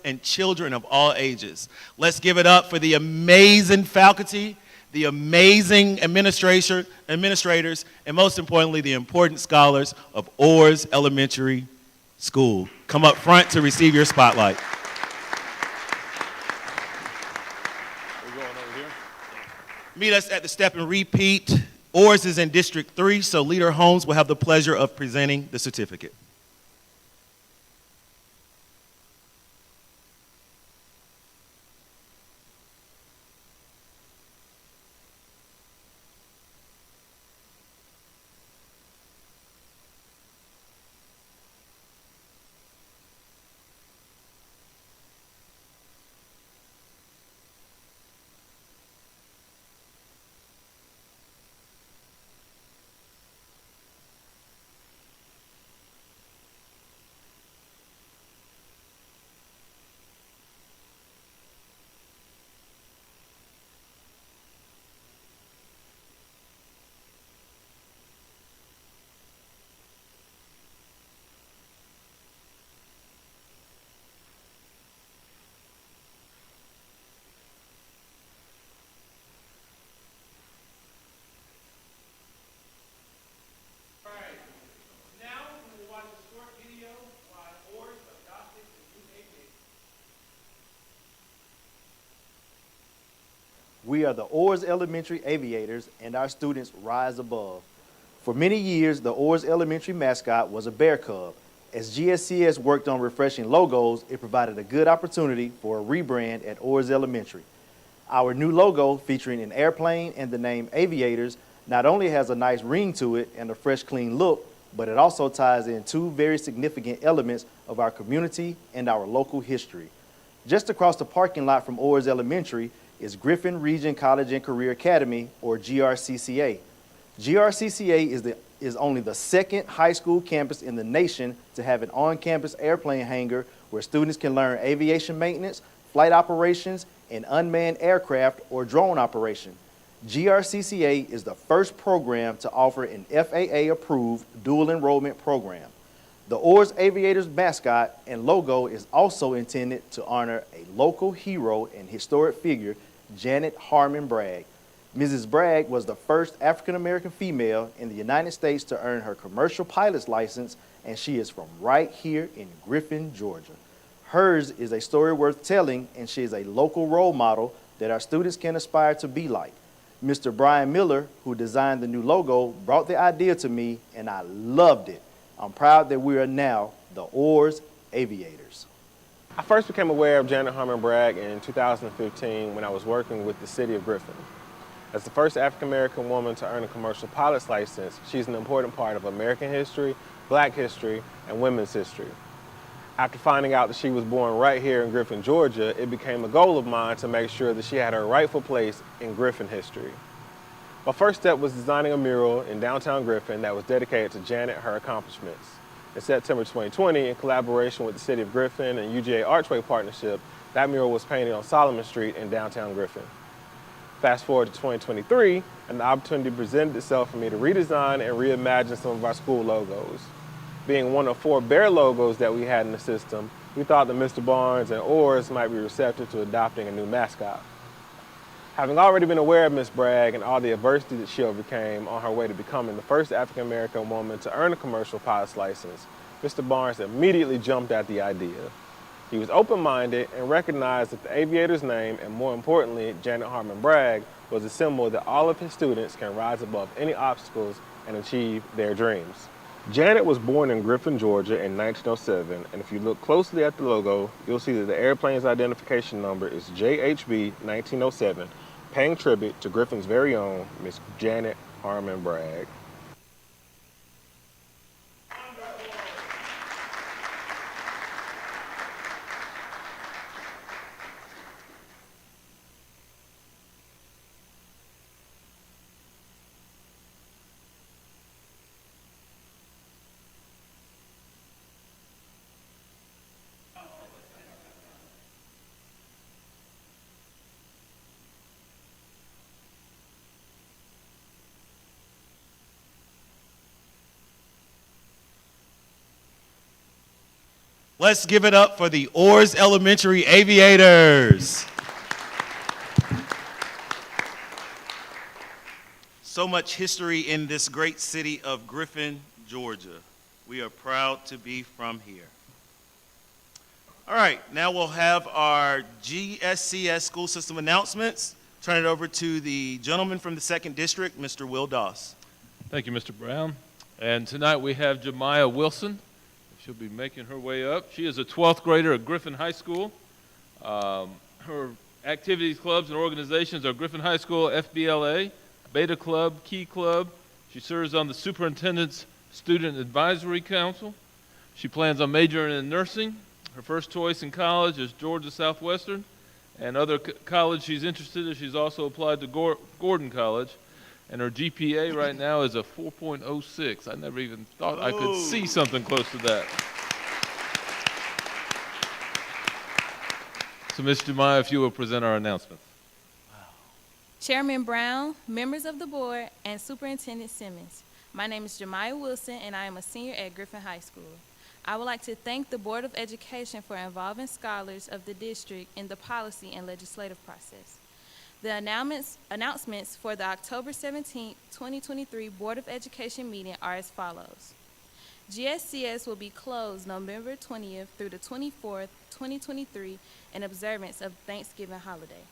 and children of all ages. Let's give it up for the amazing faculty, the amazing administrators, and most importantly, the important scholars of Orrs Elementary School. Come up front to receive your spotlight. We're going over here. Meet us at the step and repeat. Orrs is in District 3, so Leader Holmes will have the pleasure of presenting the certificate. We are the Orrs Elementary Aviators, and our students rise above. For many years, the Orrs Elementary mascot was a bear cub. As GSCS worked on refreshing logos, it provided a good opportunity for a rebrand at Orrs Elementary. Our new logo, featuring an airplane and the name Aviators, not only has a nice ring to it and a fresh, clean look, but it also ties in two very significant elements of our community and our local history. Just across the parking lot from Orrs Elementary is Griffin Region College and Career Academy, or GRCCA. GRCCA is only the second high school campus in the nation to have an on-campus airplane hangar where students can learn aviation maintenance, flight operations, and unmanned aircraft or drone operation. GRCCA is the first program to offer an FAA-approved dual enrollment program. The Orrs Aviators mascot and logo is also intended to honor a local hero and historic figure, Janet Harmon Bragg. Mrs. Bragg was the first African-American female in the United States to earn her commercial pilot's license, and she is from right here in Griffin, Georgia. Hers is a story worth telling, and she is a local role model that our students can aspire to be like. Mr. Brian Miller, who designed the new logo, brought the idea to me, and I loved it. I'm proud that we are now the Orrs Aviators. I first became aware of Janet Harmon Bragg in 2015 when I was working with the city of Griffin. As the first African-American woman to earn a commercial pilot's license, she's an important part of American history, Black history, and women's history. After finding out that she was born right here in Griffin, Georgia, it became a goal of mine to make sure that she had her rightful place in Griffin history. My first step was designing a mural in downtown Griffin that was dedicated to Janet and her accomplishments. In September 2020, in collaboration with the City of Griffin and UGA Archway Partnership, that mural was painted on Solomon Street in downtown Griffin. Fast forward to 2023, and the opportunity presented itself for me to redesign and reimagine some of our school logos. Being one of 4 bear logos that we had in the system, we thought that Mr. Barnes and Orrs might be receptive to adopting a new mascot. Having already been aware of Ms. Bragg and all the adversity that she overcame on her way to becoming the first African-American woman to earn a commercial pilot's license, Mr. Barnes immediately jumped at the idea. He was open-minded and recognized that the aviator's name, and more importantly, Janet Harmon Bragg, was a symbol that all of his students can rise above any obstacles and achieve their dreams. Janet was born in Griffin, Georgia in 1907, and if you look closely at the logo, you'll see that the airplane's identification number is JHB 1907, paying tribute to Griffin's very own Miss Janet Harmon Bragg. Let's give it up for the Orrs Elementary Aviators. So much history in this great city of Griffin, Georgia. We are proud to be from here. All right, now we'll have our GSCS school system announcements. Turn it over to the gentleman from the 2nd District, Mr. Will Doss. Thank you, Mr. Brown. And tonight we have Jemiah Wilson. She'll be making her way up. She is a 12th grader at Griffin High School. Her activities, clubs, and organizations are Griffin High School FBLA, Beta Club, Key Club. She serves on the Superintendent's Student Advisory Council. She plans on majoring in nursing. Her first choice in college is Georgia Southwestern, and other college she's interested in. She's also applied to Gordon College, and her GPA right now is a 4.06. I never even thought I could see something close to that. So, Ms. Jemiah, if you will present our announcement. Chairman Brown, members of the board, and Superintendent Simmons. My name is Jemiah Wilson, and I am a senior at Griffin High School. I would like to thank the Board of Education for involving scholars of the district in the policy and legislative process. The announcements for the October 17, 2023 Board of Education meeting are as follows. GSCS will be closed November 20th through the 24th, 2023 in observance of Thanksgiving holiday.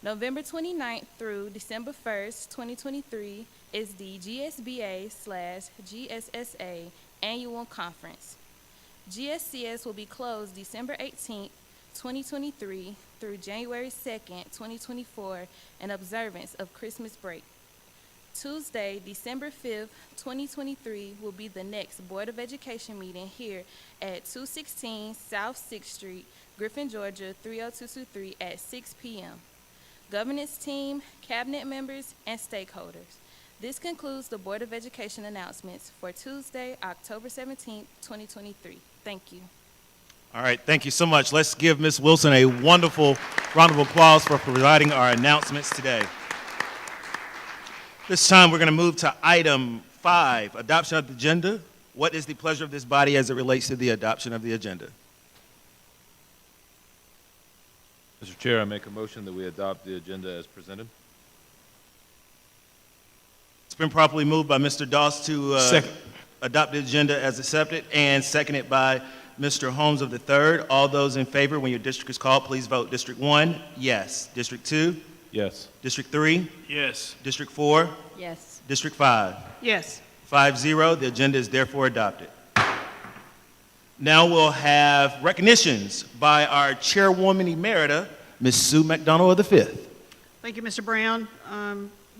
November 29th through December 1st, 2023 is the GSBA/GSSA Annual Conference. GSCS will be closed December 18th, 2023 through January 2nd, 2024 in observance of Christmas break. Tuesday, December 5th, 2023 will be the next Board of Education meeting here at 216 South 6th Street, Griffin, Georgia 30223 at 6 p.m. Governance team, cabinet members, and stakeholders. This concludes the Board of Education announcements for Tuesday, October 17, 2023. Thank you. All right, thank you so much. Let's give Ms. Wilson a wonderful round of applause for providing our announcements today. This time we're going to move to item 5, adoption of the agenda. What is the pleasure of this body as it relates to the adoption of the agenda? Mr. Chair, I make a motion that we adopt the agenda as presented. It's been properly moved by Mr. Doss to adopt the agenda as accepted and seconded by Mr. Holmes of the 3rd. All those in favor, when your district is called, please vote. District 1, yes. District 2? Yes. District 3? Yes. District 4? Yes. District 5? Yes. 5-0, the agenda is therefore adopted. Now we'll have recognitions by our Chairwoman Emerita, Ms. Sue McDonald of the 5th. Thank you, Mr. Brown.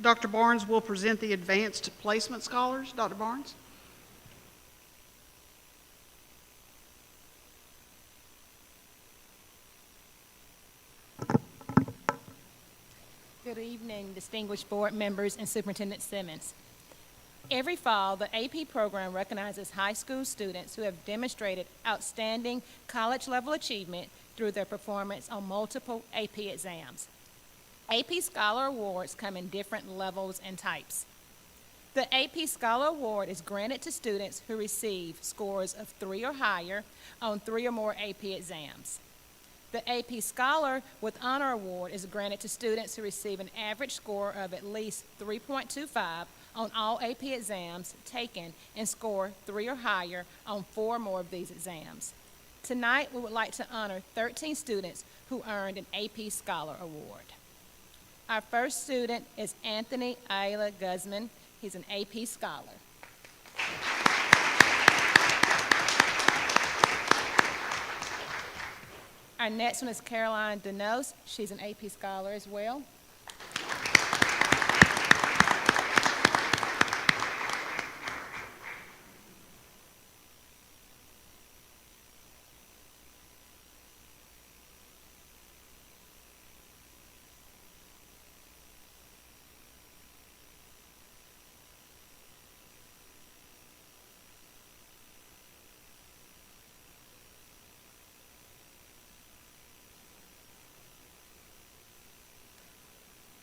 Dr. Barnes will present the Advanced Placement Scholars. Dr. Barnes. Good evening, distinguished board members and Superintendent Simmons. Every fall, the AP program recognizes high school students who have demonstrated outstanding college-level achievement through their performance on multiple AP exams. AP Scholar Awards come in different levels and types. The AP Scholar Award is granted to students who receive scores of 3 or higher on 3 or more AP exams. The AP Scholar with Honor Award is granted to students who receive an average score of at least 3.25 on all AP exams taken and score 3 or higher on 4 or more of these exams. Tonight, we would like to honor 13 students who earned an AP Scholar Award. Our first student is Anthony Ayla Guzman. He's an AP Scholar. Our next one is Caroline Denos. She's an AP Scholar as well.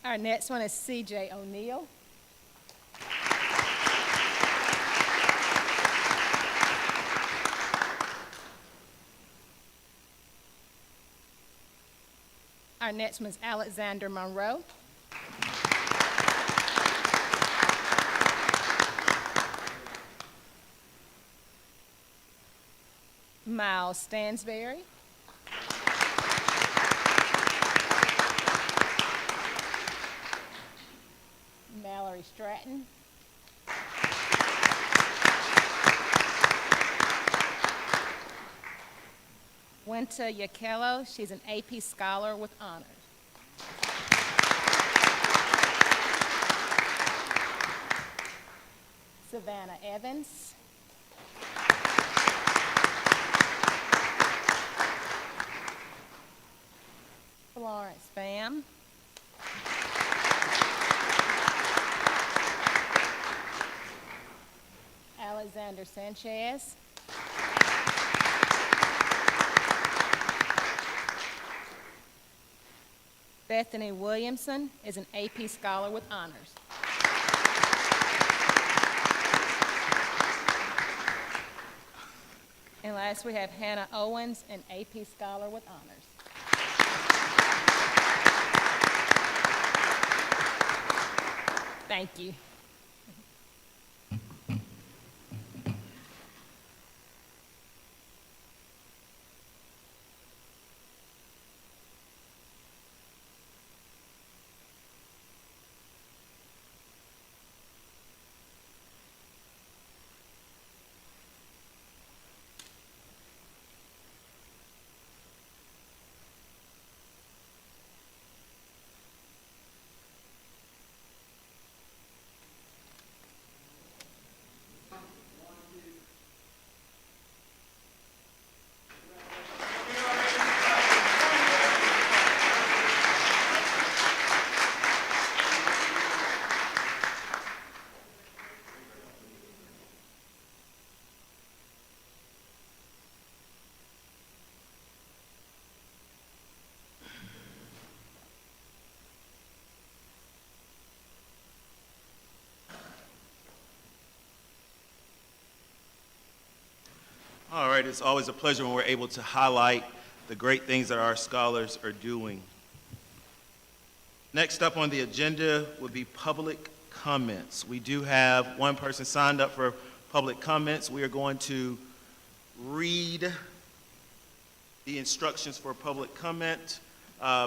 Our next one is C.J. O'Neill. Our next one is Alexander Monroe. Miles Stansberry. Mallory Stratton. Winter Yakello, she's an AP Scholar with honors. Savannah Evans. Florence Pham. Alexander Sanchez. Bethany Williamson is an AP Scholar with honors. And last we have Hannah Owens, an AP Scholar with honors. Thank you. All right, it's always a pleasure when we're able to highlight the great things that our scholars are doing. Next up on the agenda would be public comments. We do have one person signed up for public comments. We are going to read the instructions for public comment,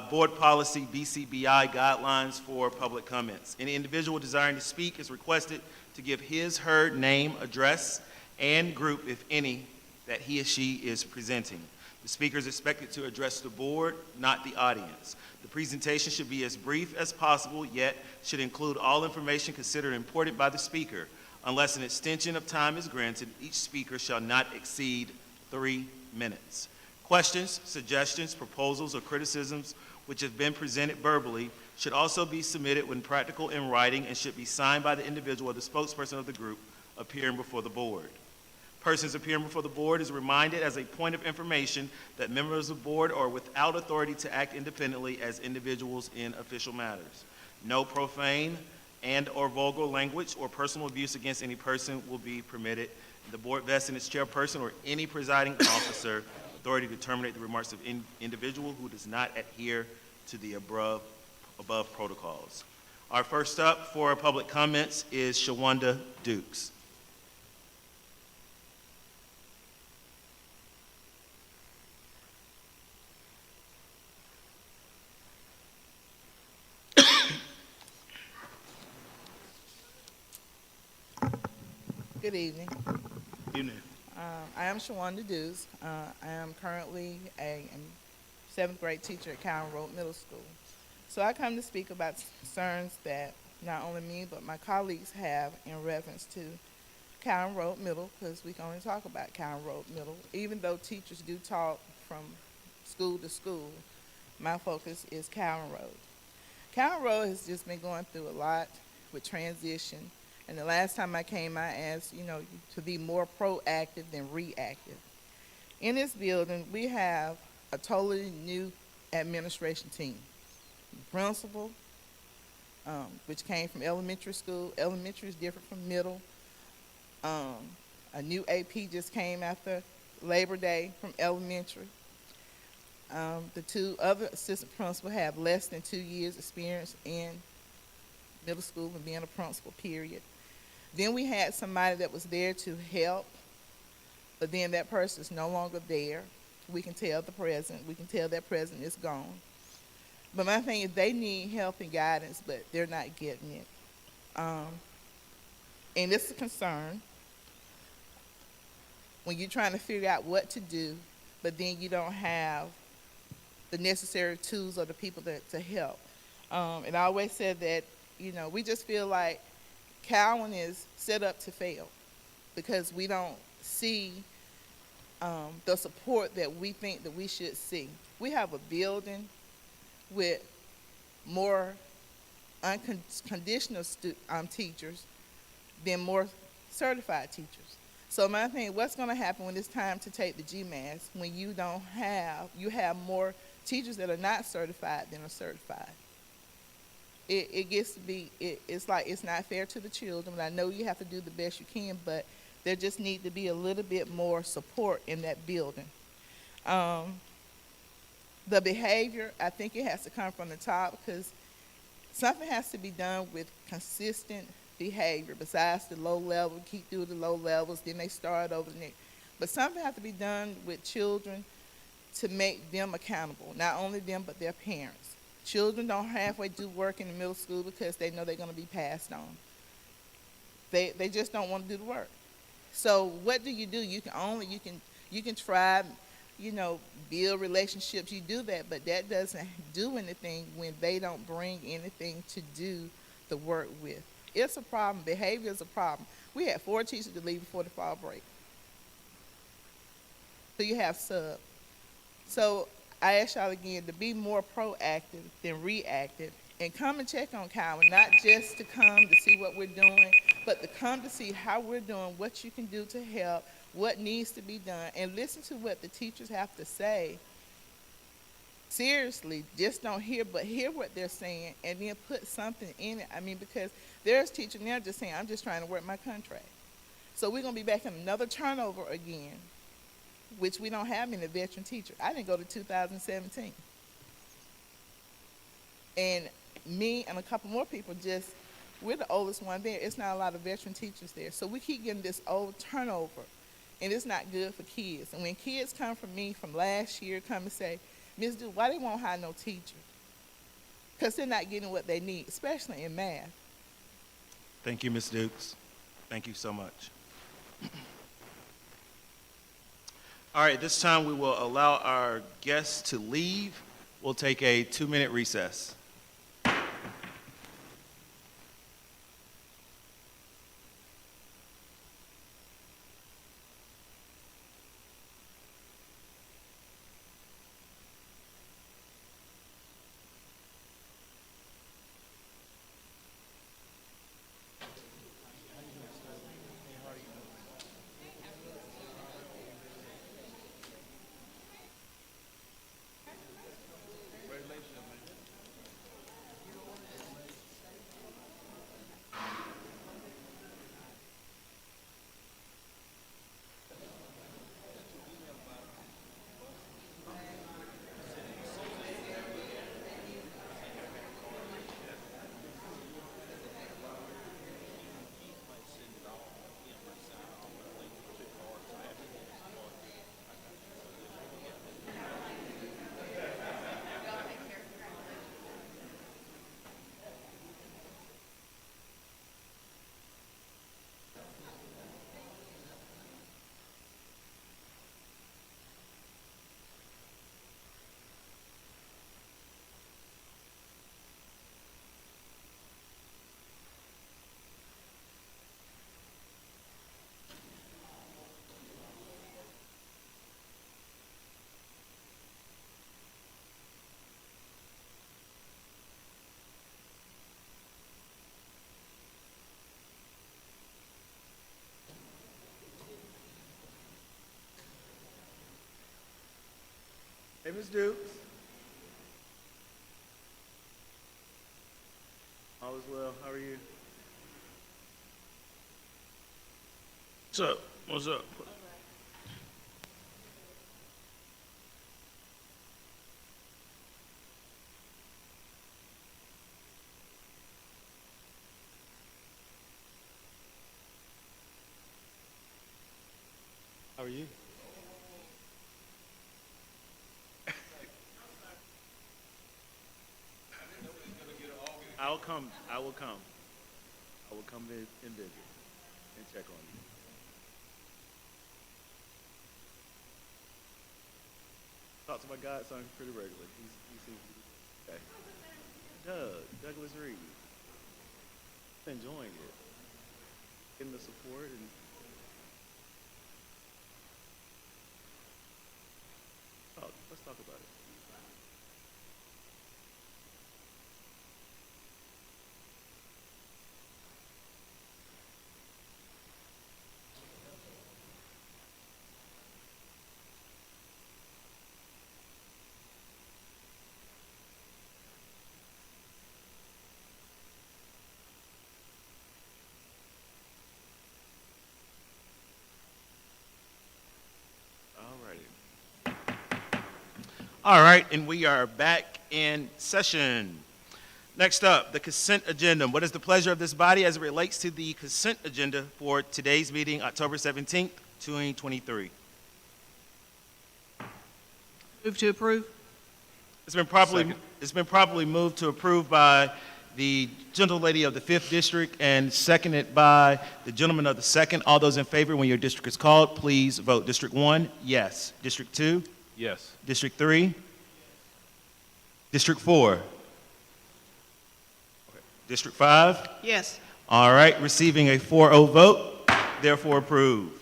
board policy BCBI guidelines for public comments. Any individual desiring to speak is requested to give his/her name, address, and group, if any, that he or she is presenting. The speaker is expected to address the board, not the audience. The presentation should be as brief as possible, yet should include all information considered important by the speaker. Unless an extension of time is granted, each speaker shall not exceed 3 minutes. Questions, suggestions, proposals, or criticisms which have been presented verbally should also be submitted when practical in writing and should be signed by the individual or the spokesperson of the group appearing before the board. Persons appearing before the board is reminded as a point of information that members of the board are without authority to act independently as individuals in official matters. No profane and/or vulgar language or personal abuse against any person will be permitted. The board vests in its chairperson or any presiding officer authority to terminate the remarks of any individual who does not adhere to the above protocols. Our first up for public comments is Shawanda Dukes. Good evening. Evening. I am Shawanda Dews. I am currently a 7th grade teacher at Cowan Road Middle School. So I come to speak about concerns that not only me but my colleagues have in reference to Cowan Road Middle, because we can only talk about Cowan Road Middle. Even though teachers do talk from school to school, my focus is Cowan Road. Cowan Road has just been going through a lot with transition. And the last time I came, I asked, to be more proactive than reactive. In this building, we have a totally new administration team. Principal, which came from elementary school. Elementary is different from middle. A new AP just came after Labor Day from elementary. The two other assistant principals have less than 2 years experience in middle school and being a principal, period. Then we had somebody that was there to help, but then that person is no longer there. We can tell the president, we can tell that president is gone. But my thing is they need help and guidance, but they're not getting it. And it's a concern when you're trying to figure out what to do, but then you don't have the necessary tools or the people to help. And I always said that, we just feel like Cowan is set up to fail because we don't see the support that we think that we should see. We have a building with more unconditional teachers than more certified teachers. So my thing, what's going to happen when it's time to take the GMAS when you have more teachers that are not certified than are certified? It gets to be, it's like it's not fair to the children. And I know you have to do the best you can, but there just need to be a little bit more support in that building. The behavior, I think it has to come from the top because something has to be done with consistent behavior besides the low level, keep through the low levels, then they start over the next. But something has to be done with children to make them accountable, not only them but their parents. Children don't halfway do work in the middle school because they know they're going to be passed on. They just don't want to do the work. So what do? You can try, build relationships. You do that, but that doesn't do anything when they don't bring anything to do the work with. It's a problem. Behavior is a problem. We had 4 teachers to leave before the fall break. So you have sub. So I ask y'all again to be more proactive than reactive and come and check on Cowan, not just to come to see what we're doing, but to come to see how we're doing, what you can do to help, what needs to be done, and listen to what the teachers have to say. Seriously, just don't hear, but hear what they're saying and then put something in it. I mean, because there's teachers now just saying, I'm just trying to work my contract. So we're going to be back in another turnover again, which we don't have in a veteran teacher. I didn't go to 2017. And me and a couple more people we're the oldest one there. It's not a lot of veteran teachers there. So we keep getting this old turnover, and it's not good for kids. And when kids come from me from last year, come and say, Ms. Duke, why they won't hire no teacher? Because they're not getting what they need, especially in math. Thank you, Ms. Dukes. Thank you so much. All right, this time we will allow our guests to leave. We'll take a 2-minute recess. Hey, Ms. Dukes. All is well. How are you? What's up? What's up? I'll come. I will come. I will come and visit and check on you. Talk to my godson pretty regularly. He seems to be okay. Douglas Reed. Enjoying it. Getting the support and let's talk about it. All right, and we are back in session. Next up, the consent agenda. What is the pleasure of this body as it relates to the consent agenda for today's meeting, October 17th, 2023? Move to approve. It's been properly moved to approve by the gentlelady of the 5th District and seconded by the gentleman of the 2nd. All those in favor, when your district is called, please vote. District 1, yes. District 2? Yes. District 3? District 4? Okay. District 5? Yes. All right, receiving a 4-0 vote, therefore approved.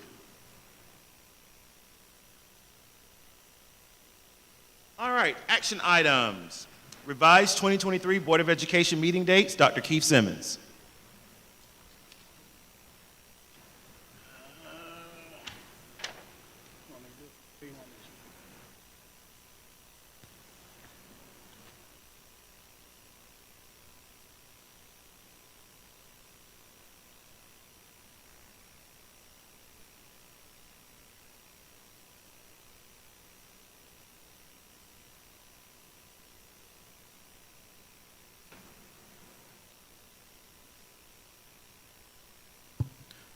All right, action items. Revised 2023 Board of Education meeting dates, Dr. Keith Simmons.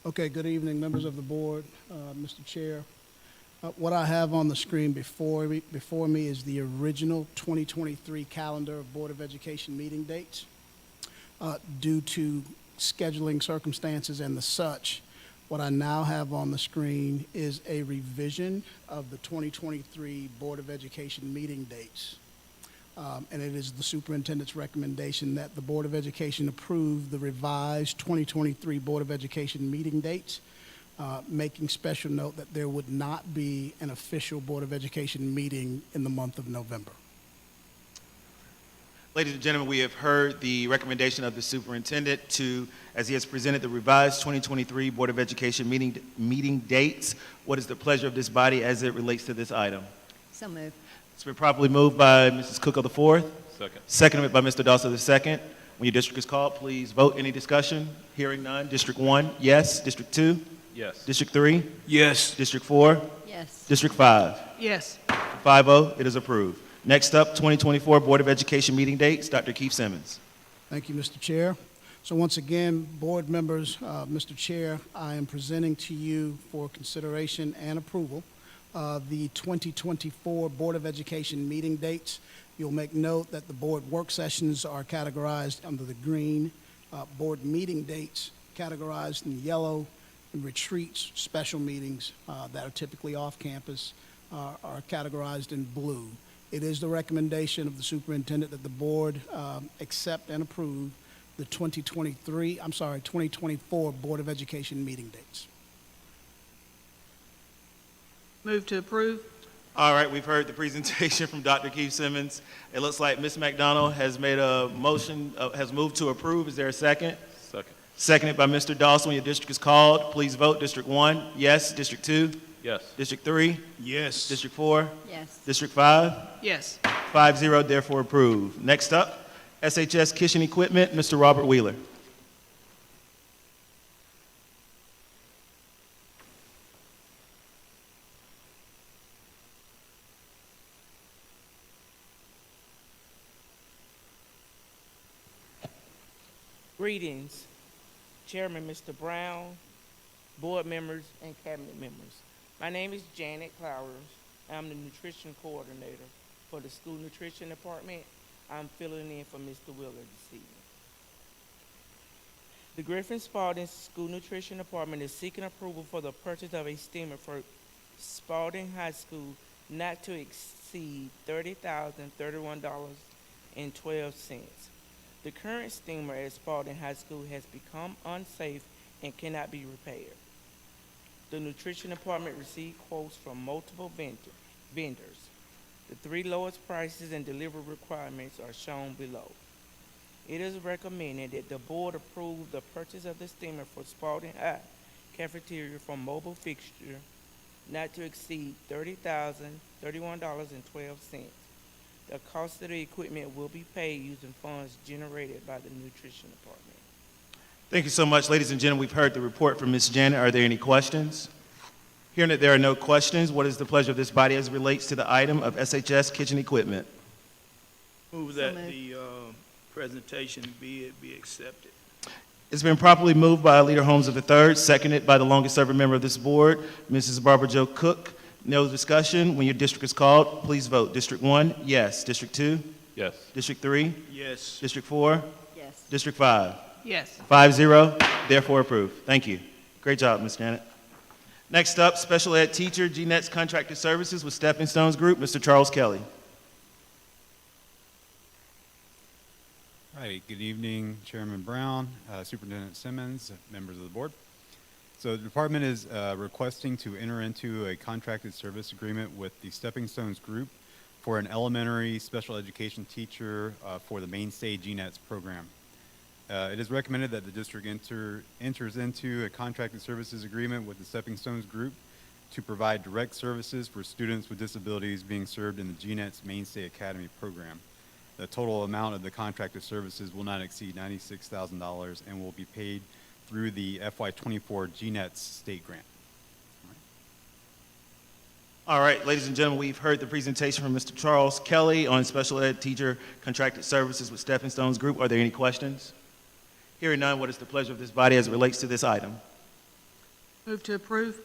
Okay, good evening, members of the board, Mr. Chair. What I have on the screen before me is the original 2023 calendar of Board of Education meeting dates. Due to scheduling circumstances and the such, what I now have on the screen is a revision of the 2023 Board of Education meeting dates. And it is the superintendent's recommendation that the Board of Education approve the revised 2023 Board of Education meeting dates, making special note that there would not be an official Board of Education meeting in the month of November. Ladies and gentlemen, we have heard the recommendation of the superintendent to, as he has presented the revised 2023 Board of Education meeting dates. What is the pleasure of this body as it relates to this item? So moved. It's been properly moved by Mrs. Cook of the 4th. Second. Seconded by Mr. Dawson of the 2nd. When your district is called, please vote. Any discussion? Hearing none. District 1, yes. District 2? Yes. District 3? Yes. District 4? Yes. District 5? Yes. 5-0, it is approved. Next up, 2024 Board of Education meeting dates, Dr. Keith Simmons. Thank you, Mr. Chair. So once again, board members, Mr. Chair, I am presenting to you for consideration and approval the 2024 Board of Education meeting dates. You'll make note that the board work sessions are categorized under the green, board meeting dates categorized in yellow, and retreats, special meetings that are typically off campus are categorized in blue. It is the recommendation of the superintendent that the board accept and approve the 2024 Board of Education meeting dates. Move to approve. All right, we've heard the presentation from Dr. Keith Simmons. It looks like Ms. McDonald has made a motion, has moved to approve. Is there a second? Second. Seconded by Mr. Dawson. When your district is called, please vote. District 1, yes. District 2? Yes. District 3? Yes. District 4? Yes. District 5? Yes. 5-0, therefore approved. Next up, SHS Kitchen Equipment, Mr. Robert Wheeler. Greetings, Chairman Mr. Brown, board members, and cabinet members. My name is Janet Clowers. I'm the nutrition coordinator for the school nutrition department. I'm filling in for Mr. Wheeler this evening. The Griffin Spalding School Nutrition Department is seeking approval for the purchase of a steamer for Spalding High School not to exceed $30,031.12. The current steamer at Spalding High School has become unsafe and cannot be repaired. The nutrition department received quotes from multiple vendors. The three lowest prices and delivery requirements are shown below. It is recommended that the board approve the purchase of the steamer for Spalding High cafeteria from Mobile Fixture not to exceed $30,031.12. The cost of the equipment will be paid using funds generated by the nutrition department. Thank you so much, ladies and gentlemen. We've heard the report from Ms. Janet. Are there any questions? Hearing that there are no questions, what is the pleasure of this body as it relates to the item of SHS kitchen equipment? Move that the presentation be accepted. It's been properly moved by Leader Holmes of the Third, seconded by the longest-serving member of this board, Mrs. Barbara Jo Cook. No discussion. When your district is called, please vote. District 1, yes. District 2? Yes. District 3? Yes. District 4? Yes. District 5? Yes. 5-0, therefore approved. Thank you. Great job, Ms. Janet. Next up, special ed teacher, GNET's contracted services with Stepping Stones Group, Mr. Charles Kelly. All right, good evening, Chairman Brown, Superintendent Simmons, members of the board. So the department is requesting to enter into a contracted service agreement with the Stepping Stones Group for an elementary special education teacher for the Mainstay GNET's program. It is recommended that the district enters into a contracted services agreement with the Stepping Stones Group to provide direct services for students with disabilities being served in the GNET's Mainstay Academy program. The total amount of the contracted services will not exceed $96,000 and will be paid through the FY24 GNET's state grant. All right, ladies and gentlemen, we've heard the presentation from Mr. Charles Kelly on special ed teacher contracted services with Stepping Stones Group. Are there any questions? Hearing none, what is the pleasure of this body as it relates to this item? Move to approve.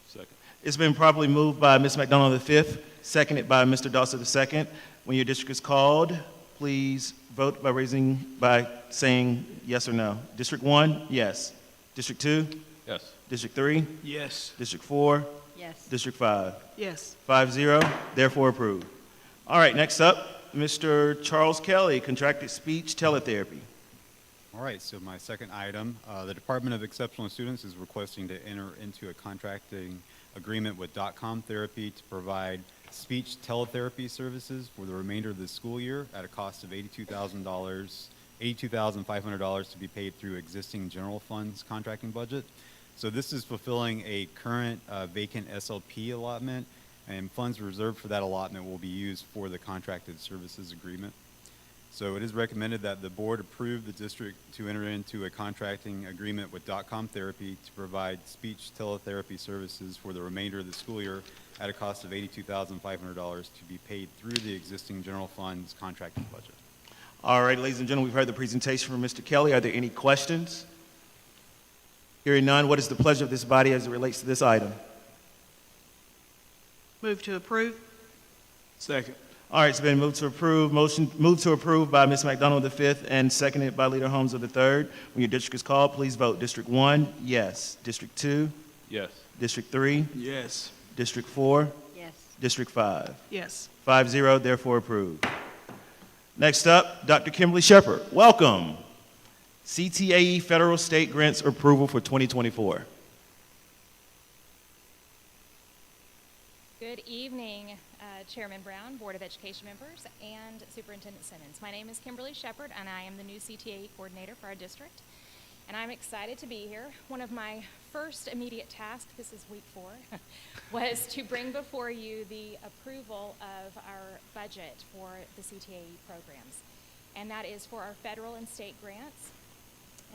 Second. It's been properly moved by Ms. McDonald V, seconded by Mr. Dawson II. When your district is called, please vote by saying yes or no. District 1, yes. District 2, Yes. District 3, Yes. District 4, Yes. District 5. Yes. 5-0, therefore approved. All right, next up, Mr. Charles Kelly, contracted speech teletherapy. All right, so my second item, the Department of Exceptional Students is requesting to enter into a contracting agreement with .com Therapy to provide speech teletherapy services for the remainder of the school year at a cost of $82,500 to be paid through existing general funds contracting budget. So this is fulfilling a current vacant SLP allotment, and funds reserved for that allotment will be used for the contracted services agreement. So it is recommended that the board approve the district to enter into a contracting agreement with .com Therapy to provide speech teletherapy services for the remainder of the school year at a cost of $82,500 to be paid through the existing general funds contracting budget. All right, ladies and gentlemen, we've heard the presentation from Mr. Kelly. Are there any questions? Hearing none, what is the pleasure of this body as it relates to this item? Move to approve. Second. All right, it's been moved to approve. Motion moved to approve by Ms. McDonald V and seconded by Leader Holmes of the Third. When your district is called, please vote. District 1, yes. District 2, Yes. District 3, Yes. District 4, Yes. District 5. Yes. 5-0, therefore approved. Next up, Dr. Kimberly Shepard. Welcome. CTAE Federal State Grants Approval for 2024. Good evening, Chairman Brown, Board of Education members, and Superintendent Simmons. My name is Kimberly Shepard, and I am the new CTAE coordinator for our district. And I'm excited to be here. One of my first immediate tasks, this is week 4, was to bring before you the approval of our budget for the CTAE programs. And that is for our federal and state grants.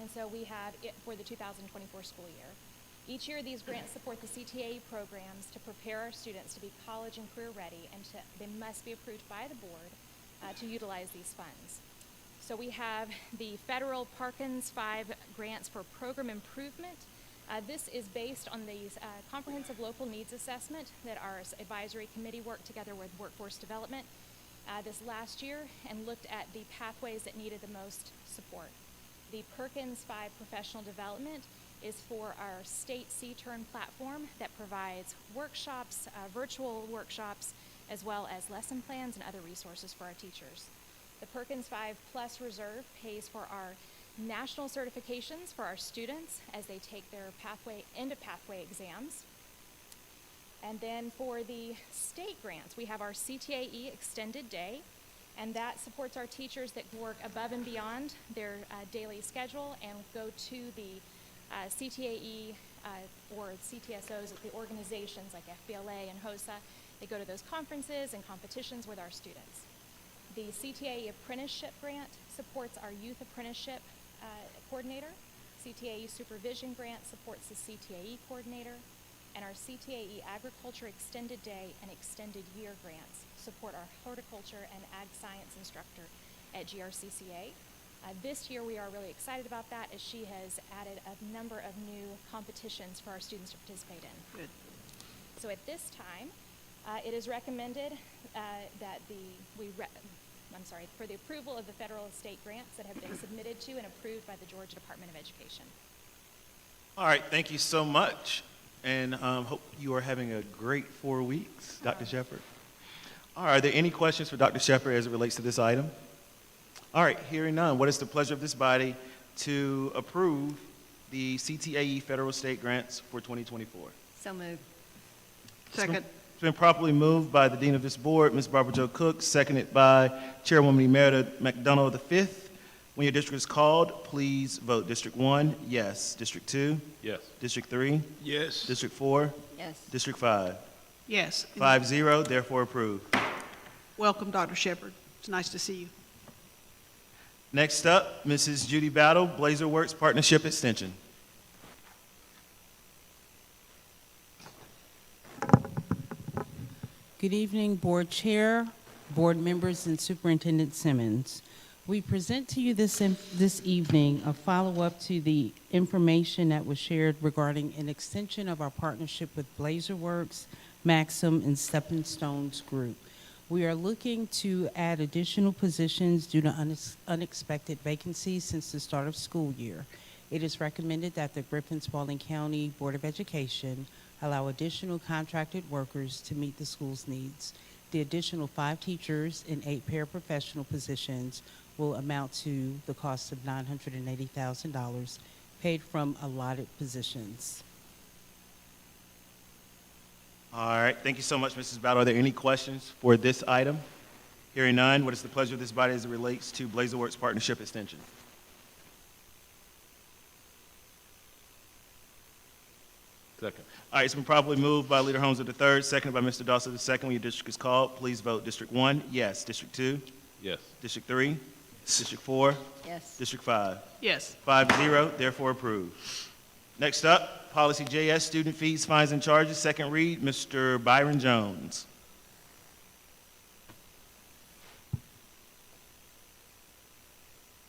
And so we have it for the 2024 school year. Each year, these grants support the CTAE programs to prepare our students to be college and career ready, and they must be approved by the board to utilize these funds. So we have the federal Parkins 5 grants for program improvement. This is based on these comprehensive local needs assessment that our advisory committee worked together with workforce development this last year and looked at the pathways that needed the most support. The Perkins 5 Professional Development is for our state C-Turn platform that provides workshops, virtual workshops, as well as lesson plans and other resources for our teachers. The Perkins 5 Plus Reserve pays for our national certifications for our students as they take their end of pathway exams. And then for the state grants, we have our CTAE Extended Day, and that supports our teachers that work above and beyond their daily schedule and go to the CTAE or CTSOs at the organizations like FBLA and HOSA. They go to those conferences and competitions with our students. The CTAE Apprenticeship Grant supports our Youth Apprenticeship Coordinator. CTAE Supervision Grant supports the CTAE Coordinator. And our CTAE Agriculture Extended Day and Extended Year grants support our horticulture and ag science instructor at GRCCA. This year we are really excited about that as she has added a number of new competitions for our students to participate in. Good. So at this time, it is recommended for the approval of the federal and state grants that have been submitted to and approved by the Georgia Department of Education. All right, thank you so much. And hope you are having a great 4 weeks, Dr. Shepard. All right, are there any questions for Dr. Shepard as it relates to this item? All right, hearing none, what is the pleasure of this body to approve the CTAE federal state grants for 2024? So moved. Second. It's been properly moved by the Dean of this board, Ms. Barbara Jo Cook, seconded by Chairwoman Emerita McDonough V. When your district is called, please vote. District 1, yes. District 2? Yes. District 3? Yes. District 4? Yes. District 5? Yes. 5-0, therefore approved. Welcome, Dr. Shepard. It's nice to see you. Next up, Mrs. Judy Battle, Blazer Works Partnership Extension. Good evening, Board Chair, Board members, and Superintendent Simmons. We present to you this evening a follow-up to the information that was shared regarding an extension of our partnership with Blazer Works, Maxim, and Stepping Stones Group. We are looking to add additional positions due to unexpected vacancies since the start of school year. It is recommended that the Griffin Spalding County Board of Education allow additional contracted workers to meet the school's needs. The additional 5 teachers and 8 paraprofessional positions will amount to the cost of $980,000 paid from allotted positions. All right, thank you so much, Mrs. Battle. Are there any questions for this item? Hearing none, what is the pleasure of this body as it relates to Blazer Works Partnership Extension? Second. All right, it's been properly moved by Leader Holmes III, seconded by Mr. Dawson II. When your district is called, please vote. District 1, yes. District 2? Yes. District 3? District 4? Yes. District 5? Yes. 5-0, therefore approved. Next up, Policy JS, Student Fees, Fines, and Charges. Second read, Mr. Byron Jones.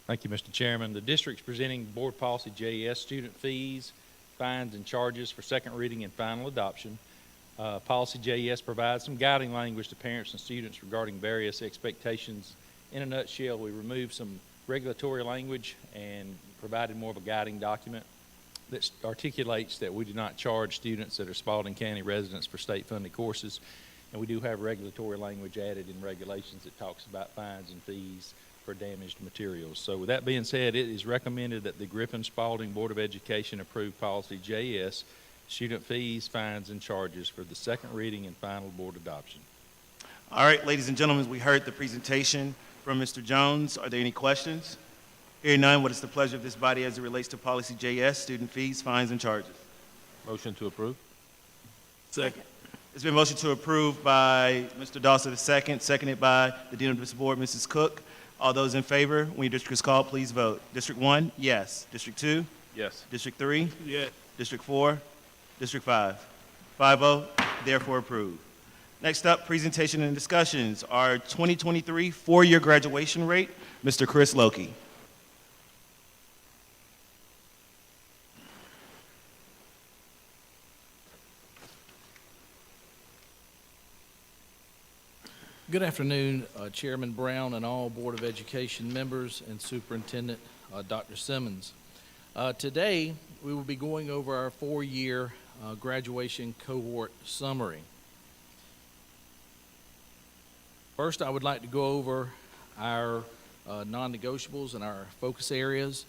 Thank you, Mr. Chairman. The district's presenting Board Policy JS, Student Fees, Fines, and Charges for second reading and final adoption. Policy JS provides some guiding language to parents and students regarding various expectations. In a nutshell, we removed some regulatory language and provided more of a guiding document that articulates that we do not charge students that are Spalding County residents for state-funded courses, and we do have regulatory language added in regulations that talks about fines and fees for damaged materials. So with that being said, it is recommended that the Griffin Spalding Board of Education approve Policy JS, Student Fees, Fines, and Charges for the second reading and final board adoption. All right, ladies and gentlemen, we heard the presentation from Mr. Jones. Are there any questions? Hearing none, what is the pleasure of this body as it relates to Policy JS, Student Fees, Fines, and Charges? Motion to approve. Second. It's been motioned to approve by Mr. Dawson II, seconded by the Dean of this board, Mrs. Cook. All those in favor, when your district is called, please vote. District 1, yes. District 2? Yes. District 3? Yes. District 4? District 5? 5-0, therefore approved. Next up, presentation and discussions. Our 2023 four-year graduation rate, Mr. Chris Loki. Good afternoon, Chairman Brown and all Board of Education members and Superintendent Dr. Simmons. Today, we will be going over our 4-year graduation cohort summary. First, I would like to go over our non-negotiables and our focus areas.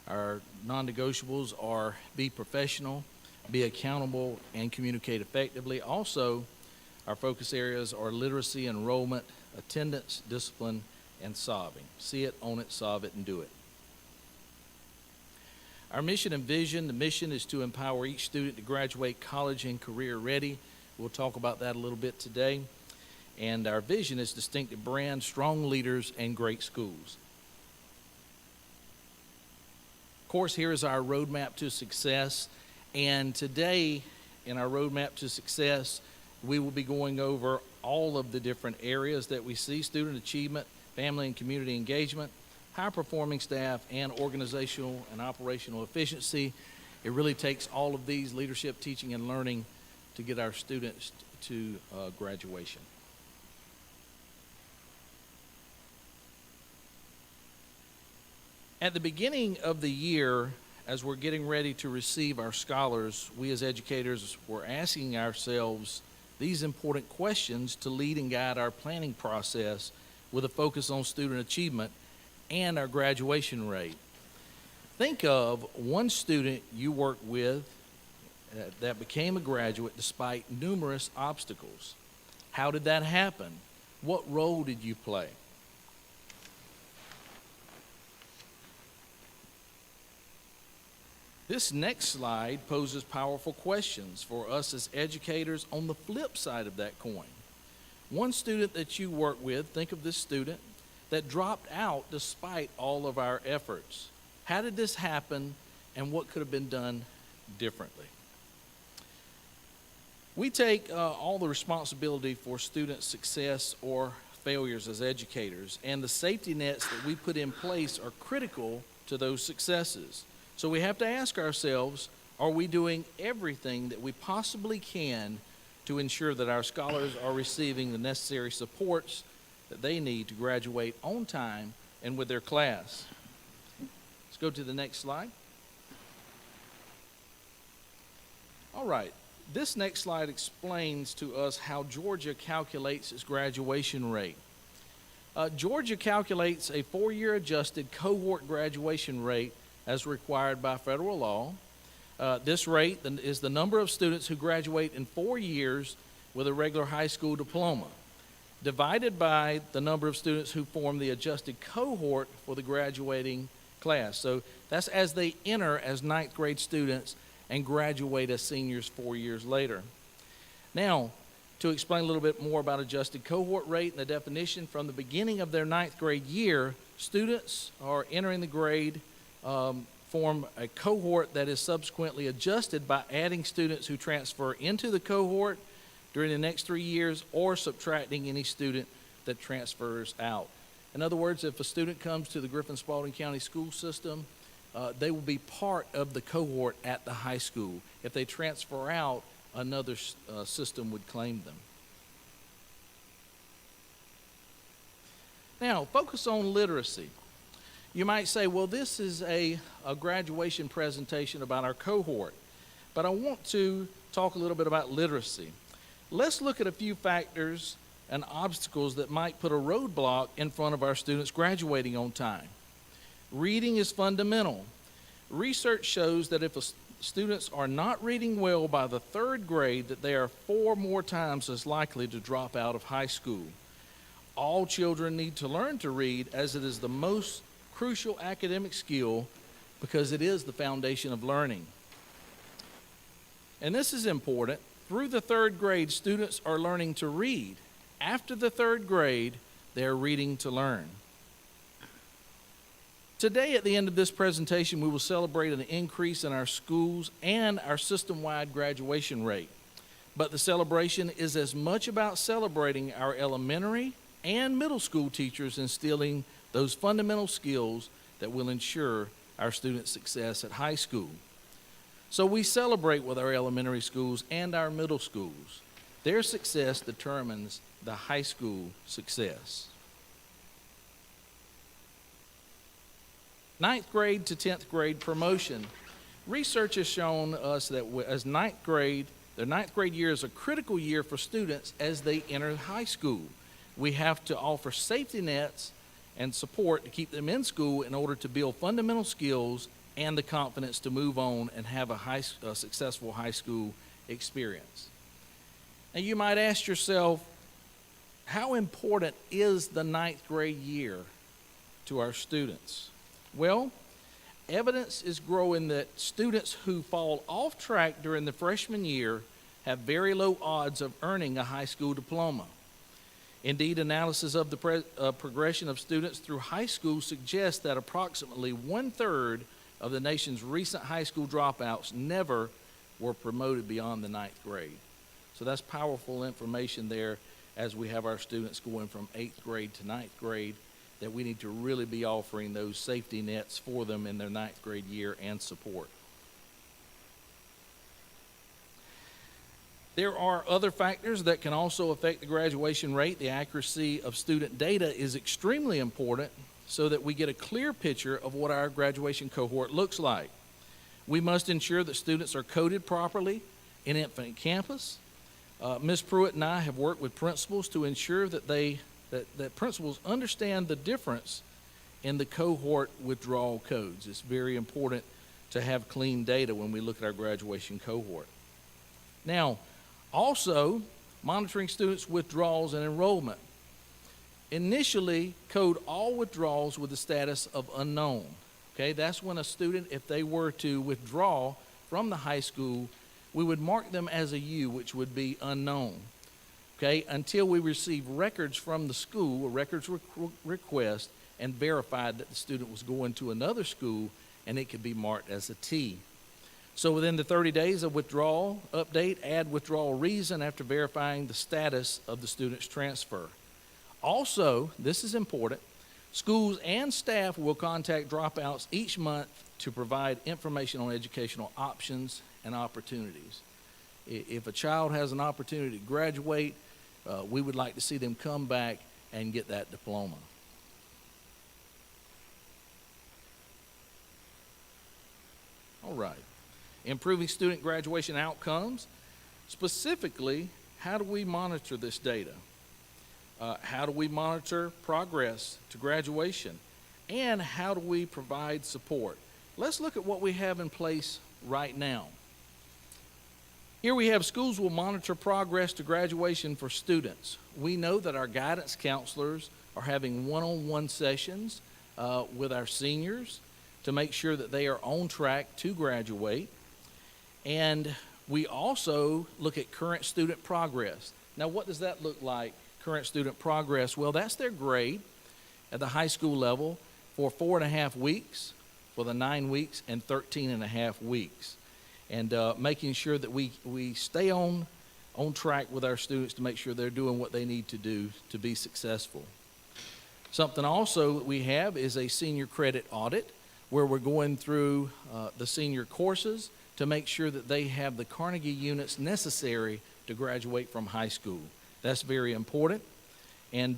Our non-negotiables are be professional, be accountable, and communicate effectively. Also, our focus areas are literacy, enrollment, attendance, discipline, and solving. See it, own it, solve it, and do it. Our mission and vision, the mission is to empower each student to graduate college and career ready. We'll talk about that a little bit today. And our vision is distinctive brand, strong leaders, and great schools. Of course, here is our roadmap to success. And today, in our roadmap to success, we will be going over all of the different areas that we see: student achievement, family and community engagement, high-performing staff, and organizational and operational efficiency. It really takes all of these, leadership, teaching, and learning, to get our students to graduation. At the beginning of the year, as we're getting ready to receive our scholars, we as educators were asking ourselves these important questions to lead and guide our planning process, with a focus on student achievement and our graduation rate. Think of one student you worked with that became a graduate despite numerous obstacles. How did that happen? What role did you play? This next slide poses powerful questions for us as educators on the flip side of that coin. One student that you work with, think of this student that dropped out despite all of our efforts. How did this happen, and what could have been done differently? We take all the responsibility for student success or failures as educators, and the safety nets that we put in place are critical to those successes. So we have to ask ourselves, are we doing everything that we possibly can to ensure that our scholars are receiving the necessary supports that they need to graduate on time and with their class? Let's go to the next slide. All right, this next slide explains to us how Georgia calculates its graduation rate. Georgia calculates a 4-year adjusted cohort graduation rate as required by federal law. This rate is the number of students who graduate in 4 years with a regular high school diploma, divided by the number of students who form the adjusted cohort for the graduating class. So that's as they enter as 9th grade students and graduate as seniors 4 years later. Now, to explain a little bit more about adjusted cohort rate and the definition, from the beginning of their 9th grade year, students are entering the grade form a cohort that is subsequently adjusted by adding students who transfer into the cohort during the next 3 years, or subtracting any student that transfers out. In other words, if a student comes to the Griffin Spalding County school system, they will be part of the cohort at the high school. If they transfer out, another system would claim them. Now, focus on literacy. You might say, well, this is a graduation presentation about our cohort, but I want to talk a little bit about literacy. Let's look at a few factors and obstacles that might put a roadblock in front of our students graduating on time. Reading is fundamental. Research shows that if students are not reading well by the 3rd grade, that they are 4 more times as likely to drop out of high school. All children need to learn to read, as it is the most crucial academic skill, because it is the foundation of learning. And this is important. Through the 3rd grade, students are learning to read. After the 3rd grade, they're reading to learn. Today, at the end of this presentation, we will celebrate an increase in our schools and our system-wide graduation rate. But the celebration is as much about celebrating our elementary and middle school teachers instilling those fundamental skills that will ensure our students' success at high school. So we celebrate with our elementary schools and our middle schools. Their success determines the high school success. Ninth grade to 10th grade promotion. Research has shown us that as their ninth grade year is a critical year for students as they enter high school. We have to offer safety nets and support to keep them in school in order to build fundamental skills and the confidence to move on and have a successful high school experience. Now you might ask yourself, how important is the ninth grade year to our students? Well, evidence is growing that students who fall off track during the freshman year have very low odds of earning a high school diploma. Indeed, analysis of the progression of students through high school suggests that approximately 1/3 of the nation's recent high school dropouts never were promoted beyond the ninth grade. So that's powerful information there as we have our students going from 8th grade to ninth grade, that we need to really be offering those safety nets for them in their ninth grade year and support. There are other factors that can also affect the graduation rate. The accuracy of student data is extremely important so that we get a clear picture of what our graduation cohort looks like. We must ensure that students are coded properly in Infinite Campus. Ms. Pruitt and I have worked with principals to ensure that that principals understand the difference in the cohort withdrawal codes. It's very important to have clean data when we look at our graduation cohort. Now, also, monitoring students' withdrawals and enrollment. Initially, code all withdrawals with the status of unknown. Okay, that's when a student, if they were to withdraw from the high school, we would mark them as a U, which would be unknown. Okay, until we receive records from the school, a records request, and verified that the student was going to another school, and it could be marked as a T. So within the 30 days of withdrawal update, add withdrawal reason after verifying the status of the student's transfer. Also, this is important, schools and staff will contact dropouts each month to provide information on educational options and opportunities. If a child has an opportunity to graduate, we would like to see them come back and get that diploma. All right. Improving student graduation outcomes. Specifically, how do we monitor this data? How do we monitor progress to graduation? And how do we provide support? Let's look at what we have in place right now. Here we have schools will monitor progress to graduation for students. We know that our guidance counselors are having one-on-one sessions with our seniors to make sure that they are on track to graduate. And we also look at current student progress. Now, what does that look like, current student progress? Well, that's their grade at the high school level for 4.5 weeks, for the 9 weeks, and 13.5 weeks. And making sure that we stay on track with our students to make sure they're doing what they need to do to be successful. Something also that we have is a senior credit audit, where we're going through the senior courses to make sure that they have the Carnegie units necessary to graduate from high school. That's very important. And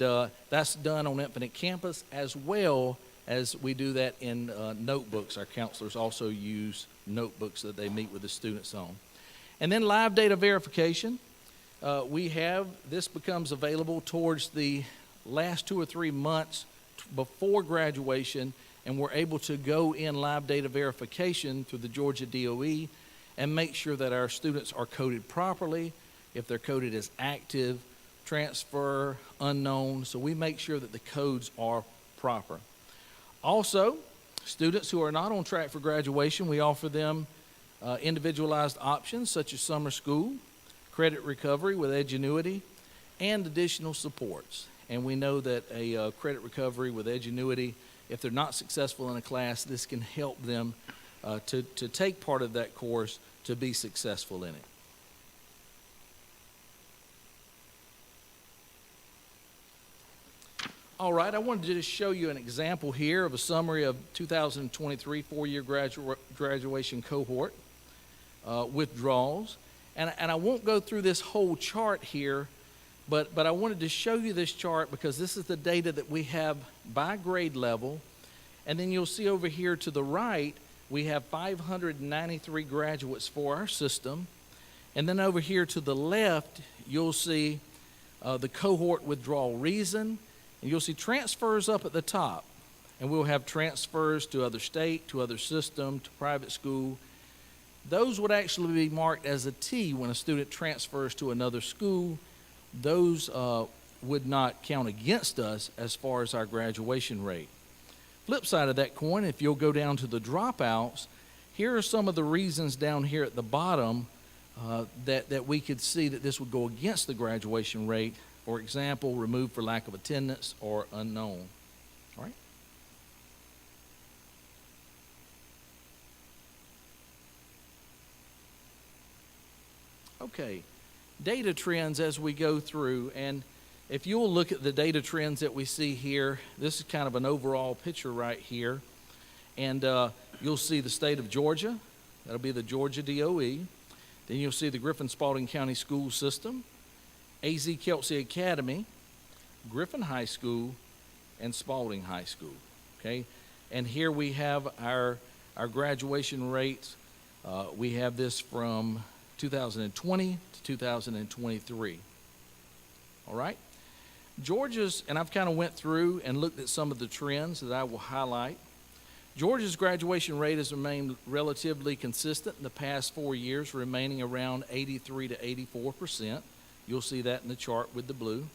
that's done on Infinite Campus as well as we do that in notebooks. Our counselors also use notebooks that they meet with the students on. And then live data verification. This becomes available towards the last 2 or 3 months before graduation, and we're able to go in live data verification through the Georgia BOE and make sure that our students are coded properly, if they're coded as active, transfer, unknown. So we make sure that the codes are proper. Also, students who are not on track for graduation, we offer them individualized options such as summer school, credit recovery with Edgenuity, and additional supports. And we know that a credit recovery with Edgenuity, if they're not successful in a class, this can help them to take part of that course to be successful in it. All right, I wanted to just show you an example here of a summary of 2023 four-year graduation cohort withdrawals. And I won't go through this whole chart here, but I wanted to show you this chart because this is the data that we have by grade level, And then you'll see over here to the right, we have 593 graduates for our system. And then over here to the left, you'll see the cohort withdrawal reason, and you'll see transfers up at the top. And we'll have transfers to other state, to other system, to private school. Those would actually be marked as a T when a student transfers to another school. Those would not count against us as far as our graduation rate. Flip side of that coin, if you'll go down to the dropouts, here are some of the reasons down here at the bottom that we could see that this would go against the graduation rate. For example, removed for lack of attendance or unknown. All right? Okay, data trends as we go through, and if you'll look at the data trends that we see here, this is kind of an overall picture right here, and you'll see the state of Georgia, that'll be the Georgia DOE, then you'll see the Griffin Spalding County School System, AZ Kelsey Academy, Griffin High School, and Spalding High School, okay? And here we have our graduation rates. We have this from 2020 to 2023. All right? Georgia's, and I've kind of went through and looked at some of the trends that I will highlight. Georgia's graduation rate has remained relatively consistent in the past 4 years, remaining around 83 to 84%. You'll see that in the chart with the blue.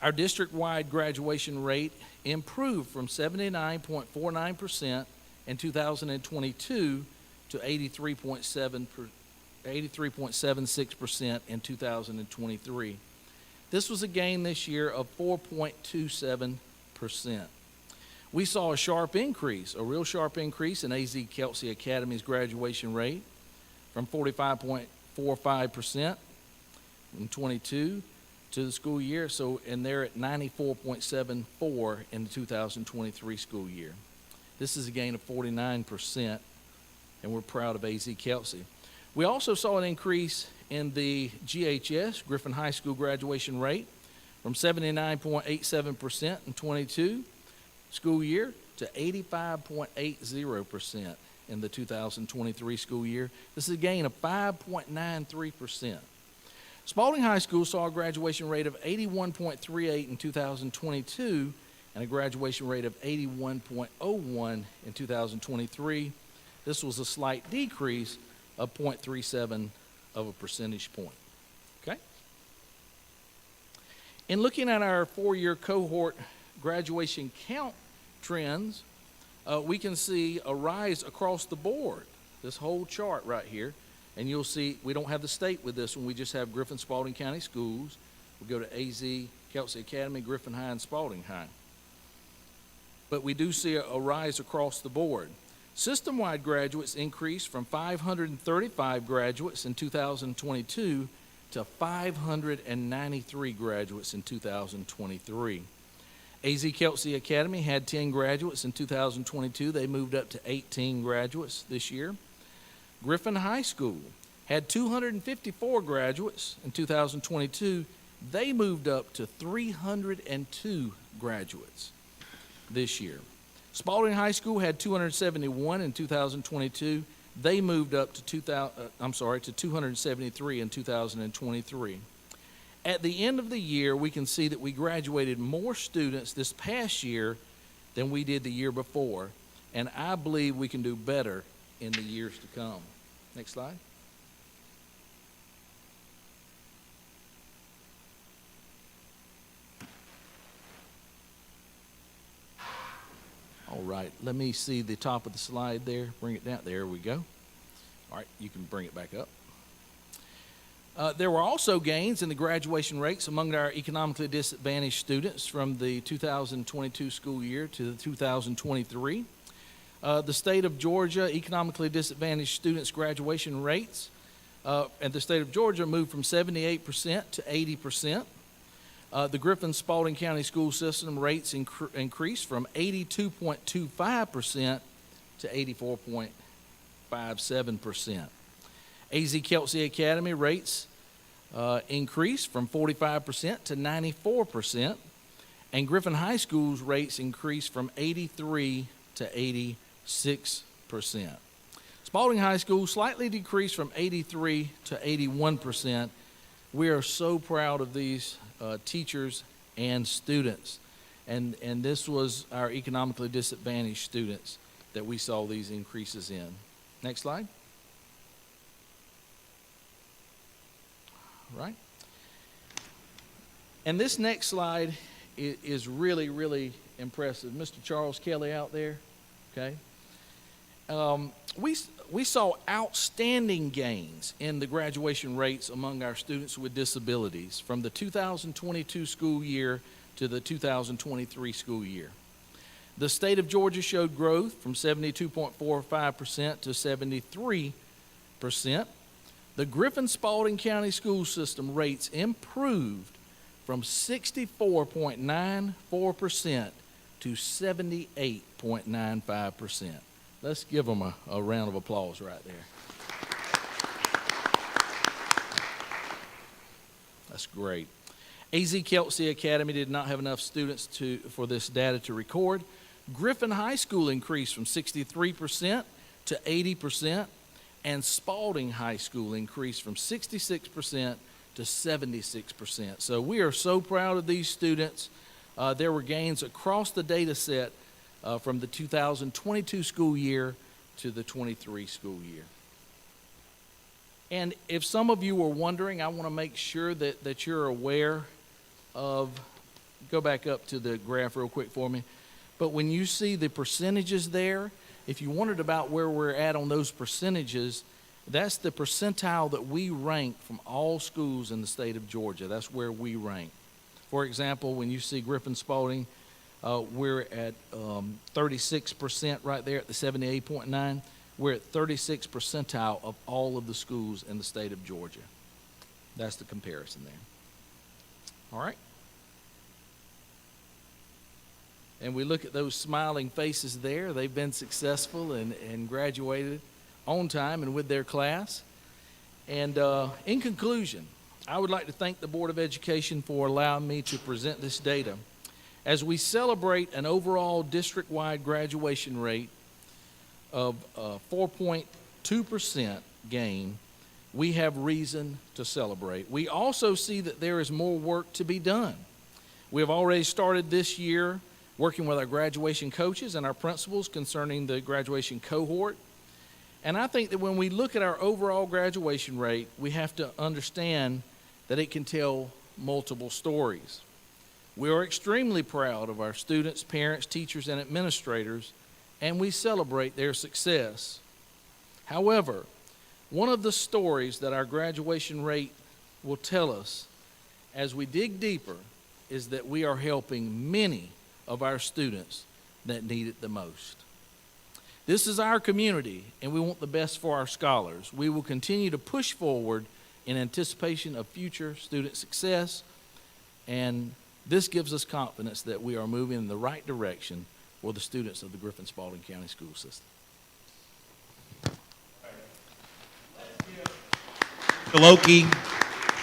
Our district-wide graduation rate improved from 79.49% in 2022 to 83.76% in 2023. This was a gain this year of 4.27%. We saw a sharp increase, a real sharp increase in AZ Kelsey Academy's graduation rate from 45.45% in 22 to the school year. So, and they're at 94.74 in the 2023 school year. This is a gain of 49%, and we're proud of AZ Kelsey. We also saw an increase in the GHS, Griffin High School graduation rate, from 79.87% in 22 school year to 85.80% in the 2023 school year. This is a gain of 5.93%. Spalding High School saw a graduation rate of 81.38 in 2022 and a graduation rate of 81.01 in 2023. This was a slight decrease of 0.37 of a percentage point. Okay? In looking at our four-year cohort graduation count trends, we can see a rise across the board, this whole chart right here. And you'll see we don't have the state with this one. We just have Griffin Spalding County Schools. We go to AZ Kelsey Academy, Griffin High, and Spalding High. But we do see a rise across the board. System-wide graduates increased from 535 graduates in 2022 to 593 graduates in 2023. AZ Kelsey Academy had 10 graduates in 2022. They moved up to 18 graduates this year. Griffin High School had 254 graduates in 2022. They moved up to 302 graduates this year. Spalding High School had 271 in 2022. They moved up to 273 in 2023. At the end of the year, we can see that we graduated more students this past year than we did the year before, and I believe we can do better in the years to come. Next slide. All right, let me see the top of the slide there. Bring it down. There we go. All right, you can bring it back up. There were also gains in the graduation rates among our economically disadvantaged students from the 2022 school year to the 2023. The state of Georgia economically disadvantaged students' graduation rates and the state of Georgia moved from 78% to 80%. The Griffin Spalding County School System rates increased from 82.25% to 84.57%. AZ Kelsey Academy rates increased from 45% to 94%, and Griffin High School's rates increased from 83 to 86%. Spalding High School slightly decreased from 83 to 81%. We are so proud of these teachers and students. And this was our economically disadvantaged students that we saw these increases in. Next slide. Right. And this next slide is really, really impressive. Mr. Charles Kelly out there, okay? We saw outstanding gains in the graduation rates among our students with disabilities from the 2022 school year to the 2023 school year. The state of Georgia showed growth from 72.45% to 73%. The Griffin Spalding County School System rates improved from 64.94% to 78.95%. Let's give them a round of applause right there. That's great. AZ Kelsey Academy did not have enough students for this data to record. Griffin High School increased from 63% to 80%, and Spalding High School increased from 66% to 76%. So we are so proud of these students. There were gains across the data set from the 2022 school year to the 23 school year. And if some of you were wondering, I want to make sure that you're aware of, go back up to the graph real quick for me. But when you see the percentages there, if you wondered about where we're at on those percentages, that's the percentile that we rank from all schools in the state of Georgia. That's where we rank. For example, when you see Griffin Spalding, we're at 36% right there at the 78.9. We're at 36th percentile of all of the schools in the state of Georgia. That's the comparison there. All right. And we look at those smiling faces there. They've been successful and graduated on time and with their class. And in conclusion, I would like to thank the Board of Education for allowing me to present this data. As we celebrate an overall district-wide graduation rate of 4.2% gain, we have reason to celebrate. We also see that there is more work to be done. We have already started this year working with our graduation coaches and our principals concerning the graduation cohort. And I think that when we look at our overall graduation rate, we have to understand that it can tell multiple stories. We are extremely proud of our students, parents, teachers, and administrators, and we celebrate their success. However, one of the stories that our graduation rate will tell us as we dig deeper is that we are helping many of our students that need it the most. This is our community, and we want the best for our scholars. We will continue to push forward in anticipation of future student success, and this gives us confidence that we are moving in the right direction for the students of the Griffin Spalding County School System. Mr. Loki,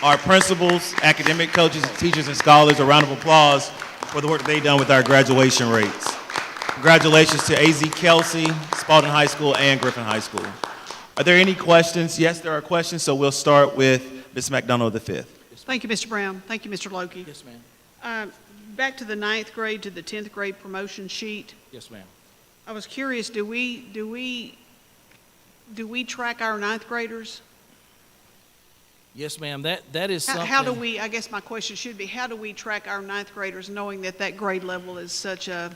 our principals, academic coaches, teachers, and scholars, a round of applause for the work they've done with our graduation rates. Congratulations to AZ Kelsey, Spalding High School, and Griffin High School. Are there any questions? Yes, there are questions, so we'll start with Ms. McDonough V. Thank you, Mr. Brown. Thank you, Mr. Loki. Yes, ma'am. Back to the 9th grade to the 10th grade promotion sheet. Yes, ma'am. I was curious, do we track our 9th graders? Yes, ma'am. That is something. How do we, I guess my question should be, how do we track our 9th graders knowing that that grade level is such a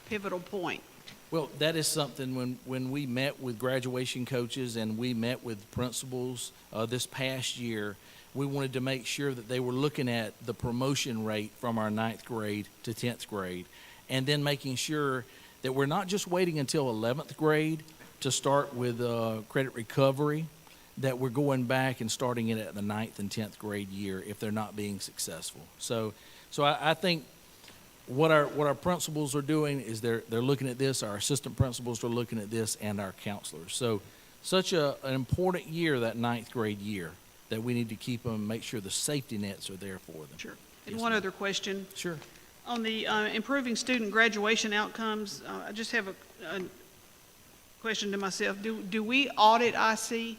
pivotal point? Well, that is something when we met with graduation coaches and we met with principals this past year, we wanted to make sure that they were looking at the promotion rate from our 9th grade to 10th grade, and then making sure that we're not just waiting until 11th grade to start with credit recovery, that we're going back and starting it at the 9th and 10th grade year if they're not being successful. So I think what our principals are doing is they're looking at this, our assistant principals are looking at this, and our counselors. So such an important year, that 9th grade year, that we need to keep them and make sure the safety nets are there for them. Sure. And Yes, one ma'am. other question. Sure. On the improving student graduation outcomes, I just have a question to myself. Do we audit IC?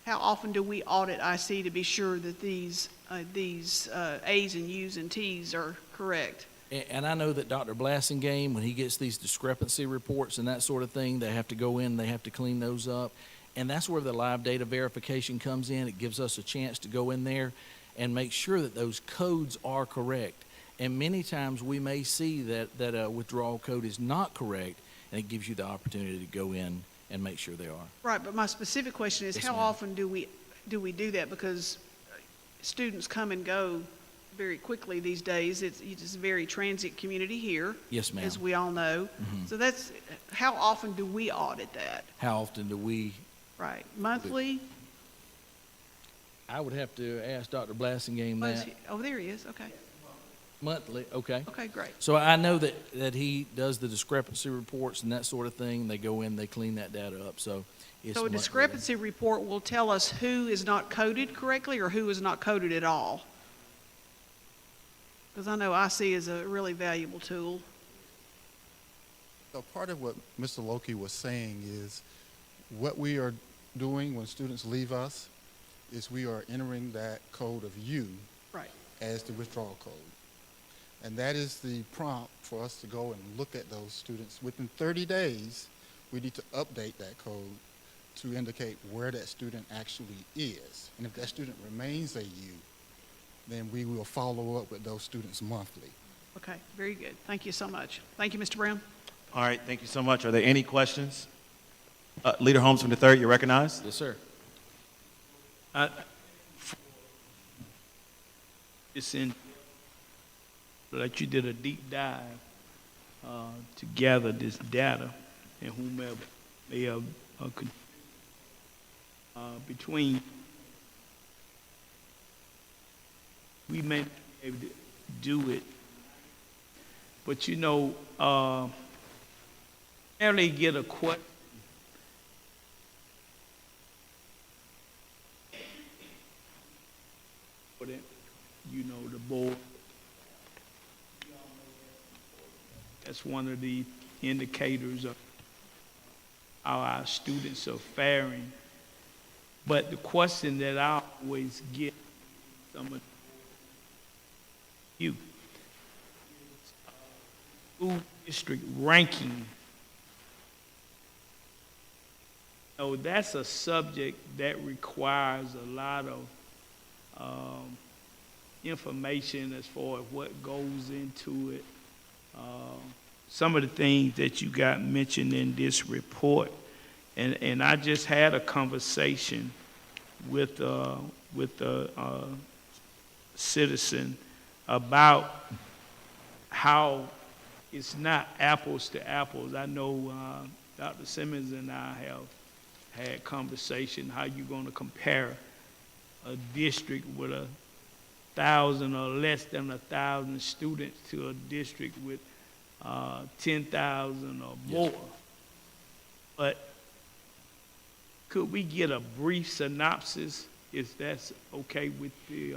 How often do we audit IC to be sure that these A's and U's and T's are correct? And I know that Dr. Blassingame, when he gets these discrepancy reports and that sort of thing, they have to go in, they have to clean those up. And that's where the live data verification comes in. It gives us a chance to go in there and make sure that those codes are correct. And many times we may see that a withdrawal code is not correct, and it gives you the opportunity to go in and make sure they are. Right, but my specific question is, Yes, how ma'am. often do we do that? Because students come and go very quickly these days. It's a very transient community here. Yes, ma'am. As we all know. Mhm. So that's, how often do we audit that? How often do we? Right, monthly? I would have to ask Dr. Blassingame Oh, is that. he- oh, there he is, okay. Monthly, okay. Okay, great. So I know that he does the discrepancy reports and that sort of thing. They go in, they clean that data up, so it's So a monthly. discrepancy report will tell us who is not coded correctly or who is not coded at all? Because I know IC is a really valuable tool. So part of what Mr. Loki was saying is what we are doing when students leave us is we are entering that code of U Right. as the withdrawal code. And that is the prompt for us to go and look at those students. Within 30 days, we need to update that code to indicate where that student actually is. And if that student remains a U, then we will follow up with those students monthly. Okay, very good. Thank you so much. Thank you, Mr. Brown. All right, thank you so much. Are there any questions? Leader Holmes from the 3rd, you're recognized. Yes, sir. It's in, like you did a deep dive to gather this data, and whomever may have between, we may not be able to do it, but you know, barely get a question. You know, the board. That's one of the indicators of how our students are faring. But the question that I always get some of you, school district ranking. So that's a subject that requires a lot of information as far as what goes into it. Some of the things that you got mentioned in this report, and I just had a conversation with a citizen about how it's not apples to apples. I know Dr. Simmons and I have had conversation how you're going to compare a district with 1,000 or less than 1,000 students to a district with 10,000 or more. But could we get a brief synopsis, if that's okay with the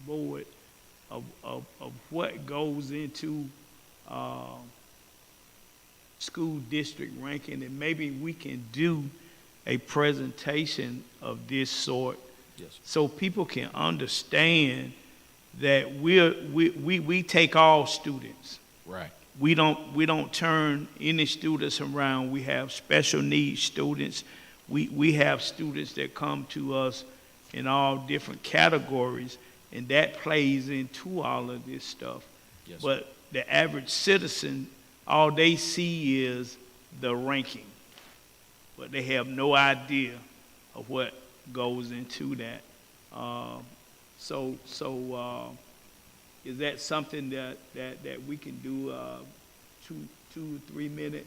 board, of what goes into school district ranking, and maybe we can do a presentation of this sort, so people can understand that we take all students. Right. We don't turn any students around. We have special needs students. We have students that come to us in all different categories, and that plays into all of this stuff. Yes. But the average citizen, all they see is the ranking, but they have no idea of what goes into that. Is that something that we can do 2 or 3 minute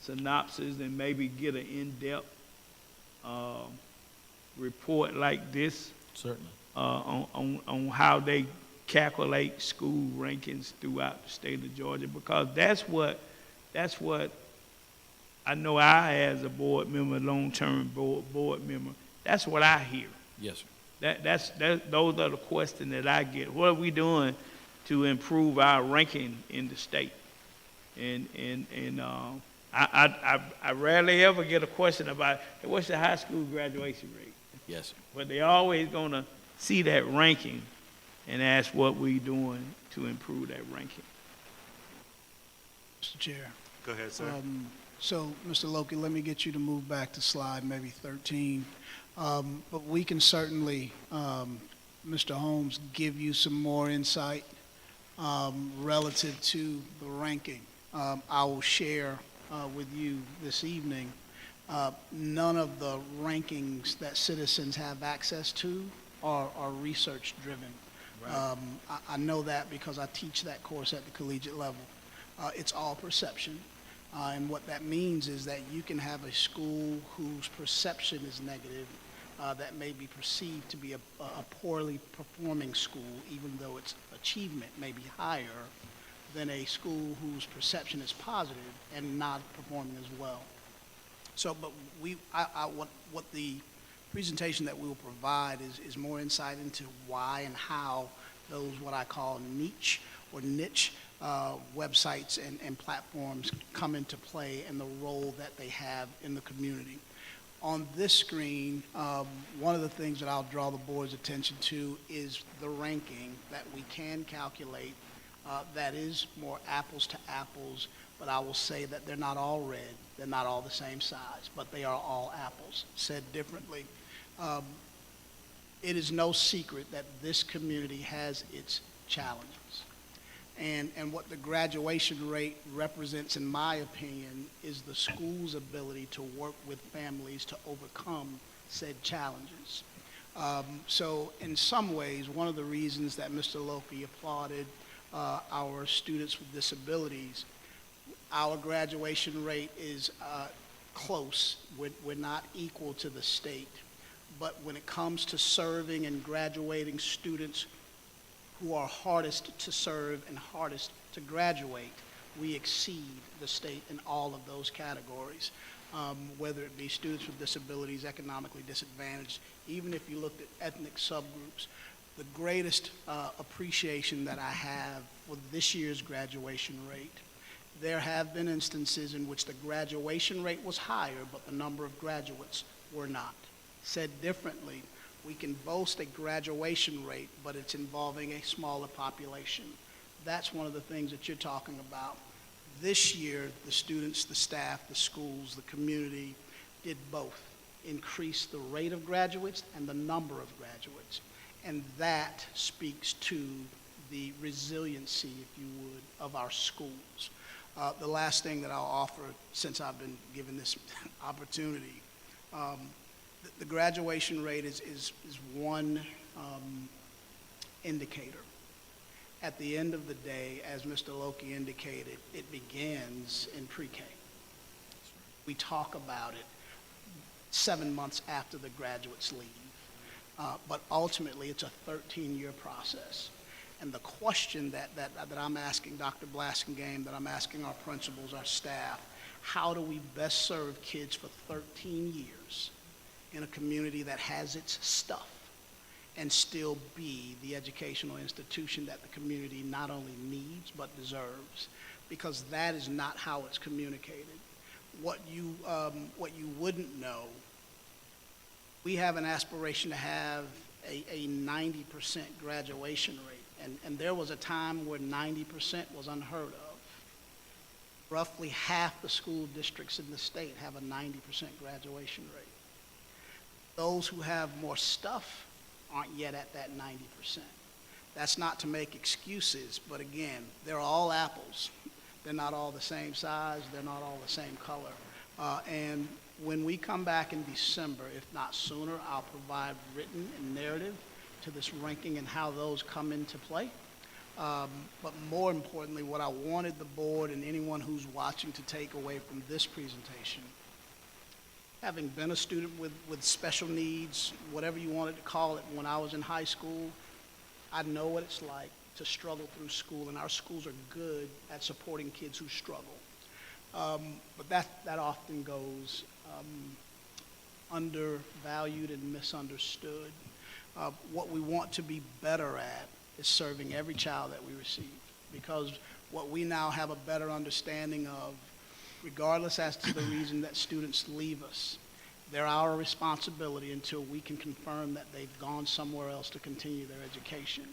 synopsis and maybe get an in-depth report like this? Certainly. On how they calculate school rankings throughout the state of Georgia, because that's what I know. I, as a board member, long-term board member, that's what I hear. Yes, sir. Those are the questions that I get. What are we doing to improve our ranking in the state. I rarely ever get a question about, "Hey, what's the high school graduation rate?" Yes, sir. But they always gonna see that ranking and ask what we doing to improve that ranking. Mr. Chair. Go ahead, sir. So, Mr. Loki, let me get you to move back to slide maybe 13. But we can certainly, Mr. Holmes, give you some more insight relative to the ranking. I will share with you this evening, none of the rankings that citizens have access to are research-driven. Right. I know that because I teach that course at the collegiate level. It's all perception. And what that means is that you can have a school whose perception is negative that may be perceived to be a poorly performing school, even though its achievement may be higher than a school whose perception is positive and not performing as well. So, but what the presentation that we will provide is more insight into why and how those what I call niche websites and platforms come into play and the role that they have in the community. On this screen, one of the things that I'll draw the board's attention to is the ranking that we can calculate that is more apples to apples, but I will say that they're not all red, they're not all the same size, but they are all apples. Said differently, it is no secret that this community has its challenges. And what the graduation rate represents, in my opinion, is the school's ability to work with families to overcome said challenges. So in some ways, one of the reasons that Mr. Loki applauded our students with disabilities, our graduation rate is close. We're not equal to the state. But when it comes to serving and graduating students who are hardest to serve and hardest to graduate, we exceed the state in all of those categories, whether it be students with disabilities, economically disadvantaged, even if you looked at ethnic subgroups. The greatest appreciation that I have for this year's graduation rate, there have been instances in which the graduation rate was higher, but the number of graduates were not. Said differently, we can boast a graduation rate, but it's involving a smaller population. That's one of the things that you're talking about. This year, the students, the staff, the schools, the community did both increase the rate of graduates and the number of graduates. And that speaks to the resiliency, if you would, of our schools. The last thing that I'll offer, since I've been given this opportunity, the graduation rate is one indicator. At the end of the day, as Mr. Loki indicated, it begins in pre-K. We talk about it 7 months after the graduates leave, but ultimately it's a 13-year process. And the question that I'm asking Dr. Blaskingame, that I'm asking our principals, our staff, how do we best serve kids for 13 years in a community that has its stuff and still be the educational institution that the community not only needs but deserves? Because that is not how it's communicated. What you wouldn't know, we have an aspiration to have a 90% graduation rate. And there was a time where 90% was unheard of. Roughly half the school districts in the state have a 90% graduation rate. Those who have more stuff aren't yet at that 90%. That's not to make excuses, but again, they're all apples. They're not all the same size, they're not all the same color. And when we come back in December, if not sooner, I'll provide written and narrative to this ranking and how those come into play. But more importantly, what I wanted the board and anyone who's watching to take away from this presentation, having been a student with special needs, whatever you wanted to call it, when I was in high school, I know what it's like to struggle through school, and our schools are good at supporting kids who struggle. But that often goes undervalued and misunderstood. What we want to be better at is serving every child that we receive, because what we now have a better understanding of, regardless as to the reason that students leave us, they're our responsibility until we can confirm that they've gone somewhere else to continue their education.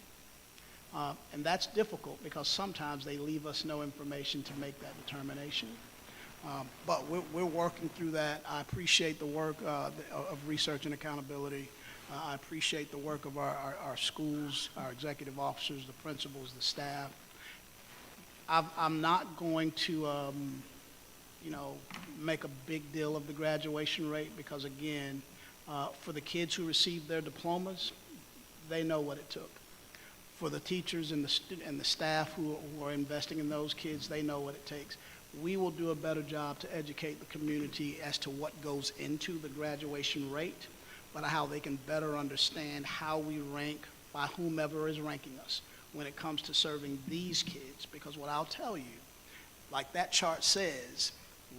And that's difficult because sometimes they leave us no information to make that determination. But we're working through that. I appreciate the work of research and accountability. I appreciate the work of our schools, our executive officers, the principals, the staff. I'm not going to, make a big deal of the graduation rate because, again, for the kids who received their diplomas, they know what it took. For the teachers and the staff who are investing in those kids, they know what it takes. We will do a better job to educate the community as to what goes into the graduation rate, but how they can better understand how we rank by whomever is ranking us when it comes to serving these kids. Because what I'll tell you, like that chart says,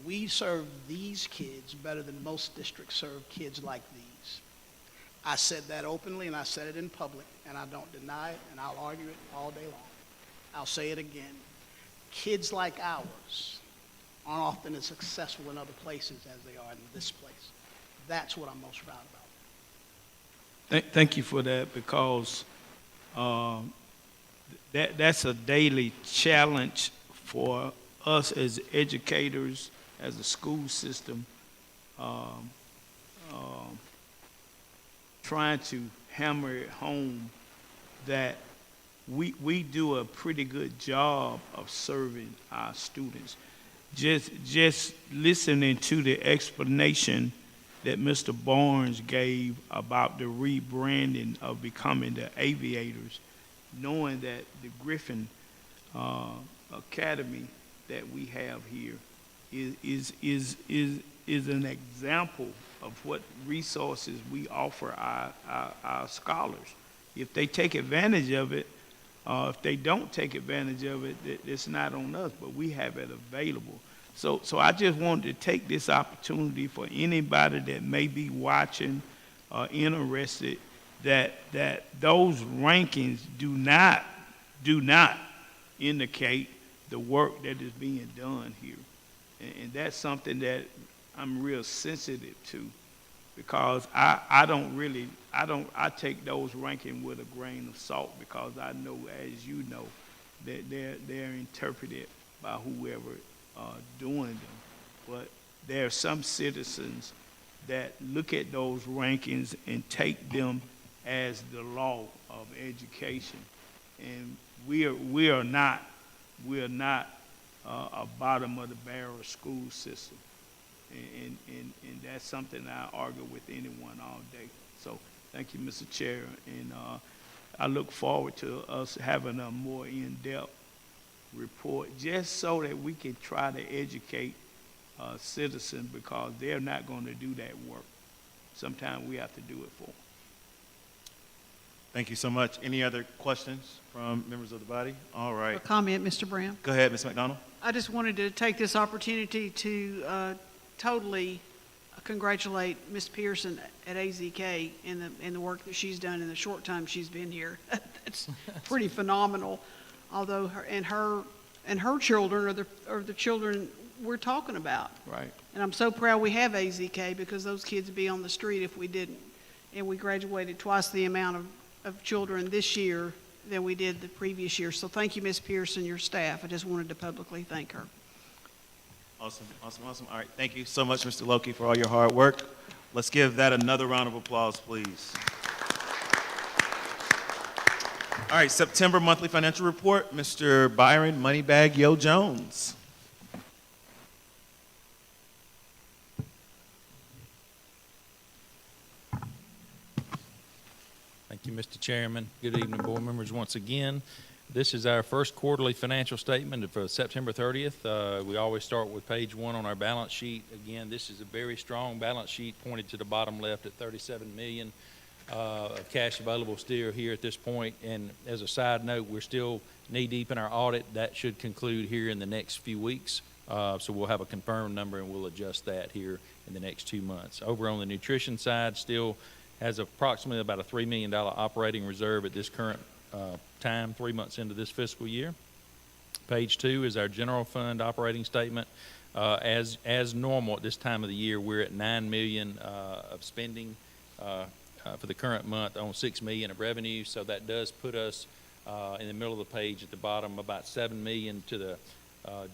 we serve these kids better than most districts serve kids like these. I said that openly and I said it in public, and I don't deny it, and I'll argue it all day long. I'll say it again. Kids like ours aren't often as successful in other places as they are in this place. That's what I'm most proud about. Thank you for that, because that's a daily challenge for us as educators, as a school system, trying to hammer it home that we do a pretty good job of serving our students. Just listening to the explanation that Mr. Barnes gave about the rebranding of becoming the Aviators, knowing that the Griffin Academy that we have here is an example of what resources we offer our scholars. If they take advantage of it, if they don't take advantage of it, it's not on us, but we have it available. So I just wanted to take this opportunity for anybody that may be watching or interested that those rankings do not indicate the work that is being done here. And that's something that I'm real sensitive to, because I take those rankings with a grain of salt, because I know, as you know, that they're interpreted by whoever doing them. But there are some citizens that look at those rankings and take them as the law of education, and we are not a bottom of the barrel school system, and that's something I argue with anyone all day. So thank you, Mr. Chair, and I look forward to us having a more in-depth report, just so that we can try to educate citizens, because they're not going to do that work. Sometimes we have to do it for them. Thank you so much. Any other questions from members of the body? All right. A comment, Mr. Brown. Go ahead, Ms. McDonald. I just wanted to take this opportunity to totally congratulate Ms. Pearson at AZK in the work that she's done in the short time she's been here. That's pretty phenomenal. Although her children are the children we're talking about. Right. And I'm so proud we have AZK, because those kids would be on the street if we didn't. And we graduated twice the amount of children this year than we did the previous year. So thank you, Ms. Pearson, your staff. I just wanted to publicly thank her. Awesome. All right, thank you so much, Mr. Loki, for all your hard work. Let's give that another round of applause, please. All right, September monthly financial report, Mr. Byron Moneybag Yo Jones. Thank you, Mr. Chairman. Good evening, board members, once again. This is our first quarterly financial statement for September 30th. We always start with page 1 on our balance sheet. Again, this is a very strong balance sheet, pointed to the bottom left at $37 million of cash available still here at this point. And as a side note, we're still knee-deep in our audit. That should conclude here in the next few weeks. So we'll have a confirmed number, and we'll adjust that here in the next 2 months. Over on the nutrition side, still has approximately about a $3 million operating reserve at this current time, 3 months into this fiscal year. Page 2 is our general fund operating statement. As normal at this time of the year, we're at $9 million of spending for the current month on $6 million of revenue. So that does put us in the middle of the page at the bottom, about $7 million to the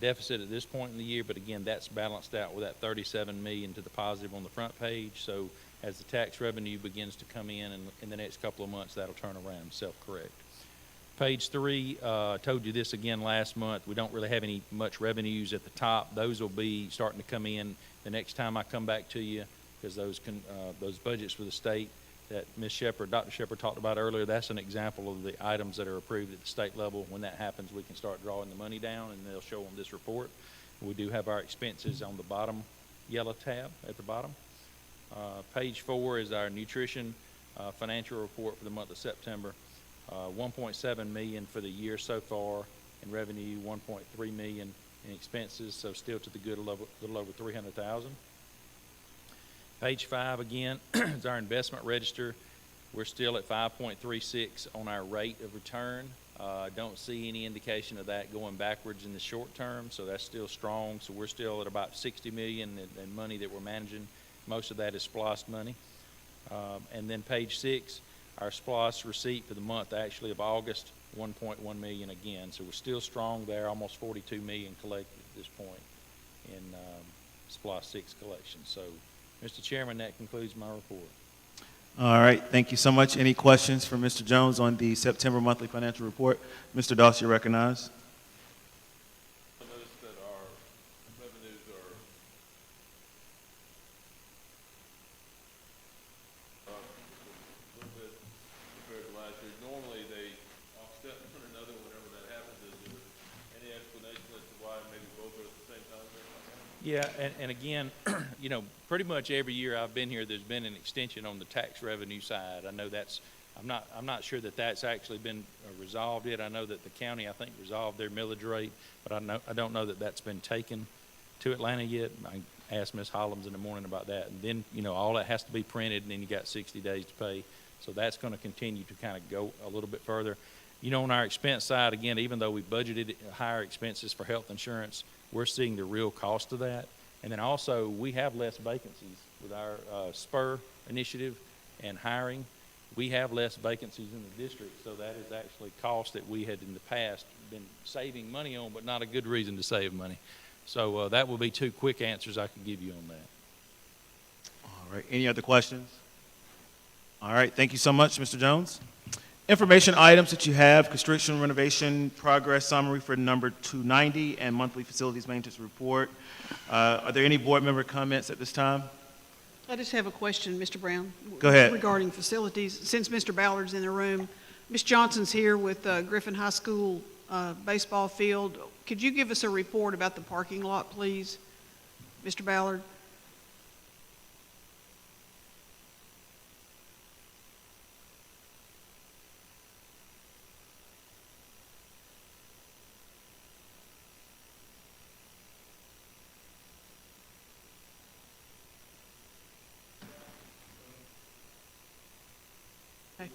deficit at this point in the year. But again, that's balanced out with that $37 million to the positive on the front page. So as the tax revenue begins to come in the next couple of months, that'll turn around, self-correct. Page 3, told you this again last month. We don't really have any much revenues at the top. Those will be starting to come in the next time I come back to you, because those budgets for the state that Ms. Shepherd, Dr. Shepherd talked about earlier, that's an example of the items that are approved at the state level. When that happens, we can start drawing the money down, and they'll show on this report. We do have our expenses on the bottom yellow tab at the bottom. Page 4 is our nutrition financial report for the month of September. 1.7 million for the year so far in revenue, 1.3 million in expenses, so still to the good, a little over 300,000. Page 5 again is our investment register. We're still at 5.36 on our rate of return. Don't see any indication of that going backwards in the short term, so that's still strong. So we're still at about 60 million in money that we're managing. Most of that is SPLOST money. And then page 6, our SPLOST receipt for the month actually of August, 1.1 million again. So we're still strong there, almost 42 million collected at this point in SPLOST 6 collection. So, Mr. Chairman, that concludes my report. All right, thank you so much. Any questions for Mr. Jones on the September monthly financial report? Mr. Doss, you're recognized. I noticed that our revenues are a little bit compared to last year. Normally they offset one another whenever that happens. Is there any explanation as to why maybe both are at the same time? Yeah, and again, you know, pretty much every year I've been here, there's been an extension on the tax revenue side. I know that's, I'm not sure that that's actually been resolved yet. I know that the county, I think, resolved their millage rate, but I don't know that that's been taken to Atlanta yet. I asked Ms. Hollums in the morning about that. And then, you know, all that has to be printed, and then you got 60 days to pay. So that's going to continue to kind of go a little bit further. You know, on our expense side, again, even though we budgeted higher expenses for health insurance, we're seeing the real cost of that. And then also, we have less vacancies with our SPUR initiative and hiring. We have less vacancies in the district, so that is actually cost that we had in the past been saving money on, but not a good reason to save money. So that will be 2 quick answers I can give you on that. All right, any other questions? All right, thank you so much, Mr. Jones. Information items that you have: construction renovation progress summary for number 290 and monthly facilities maintenance report. Are there any board member comments at this time? I just have a question, Mr. Brown. Go ahead. Regarding facilities. Since Mr. Ballard's in the room, Ms. Johnson's here with Griffin High School baseball field. Could you give us a report about the parking lot, please, Mr. Ballard? Okay,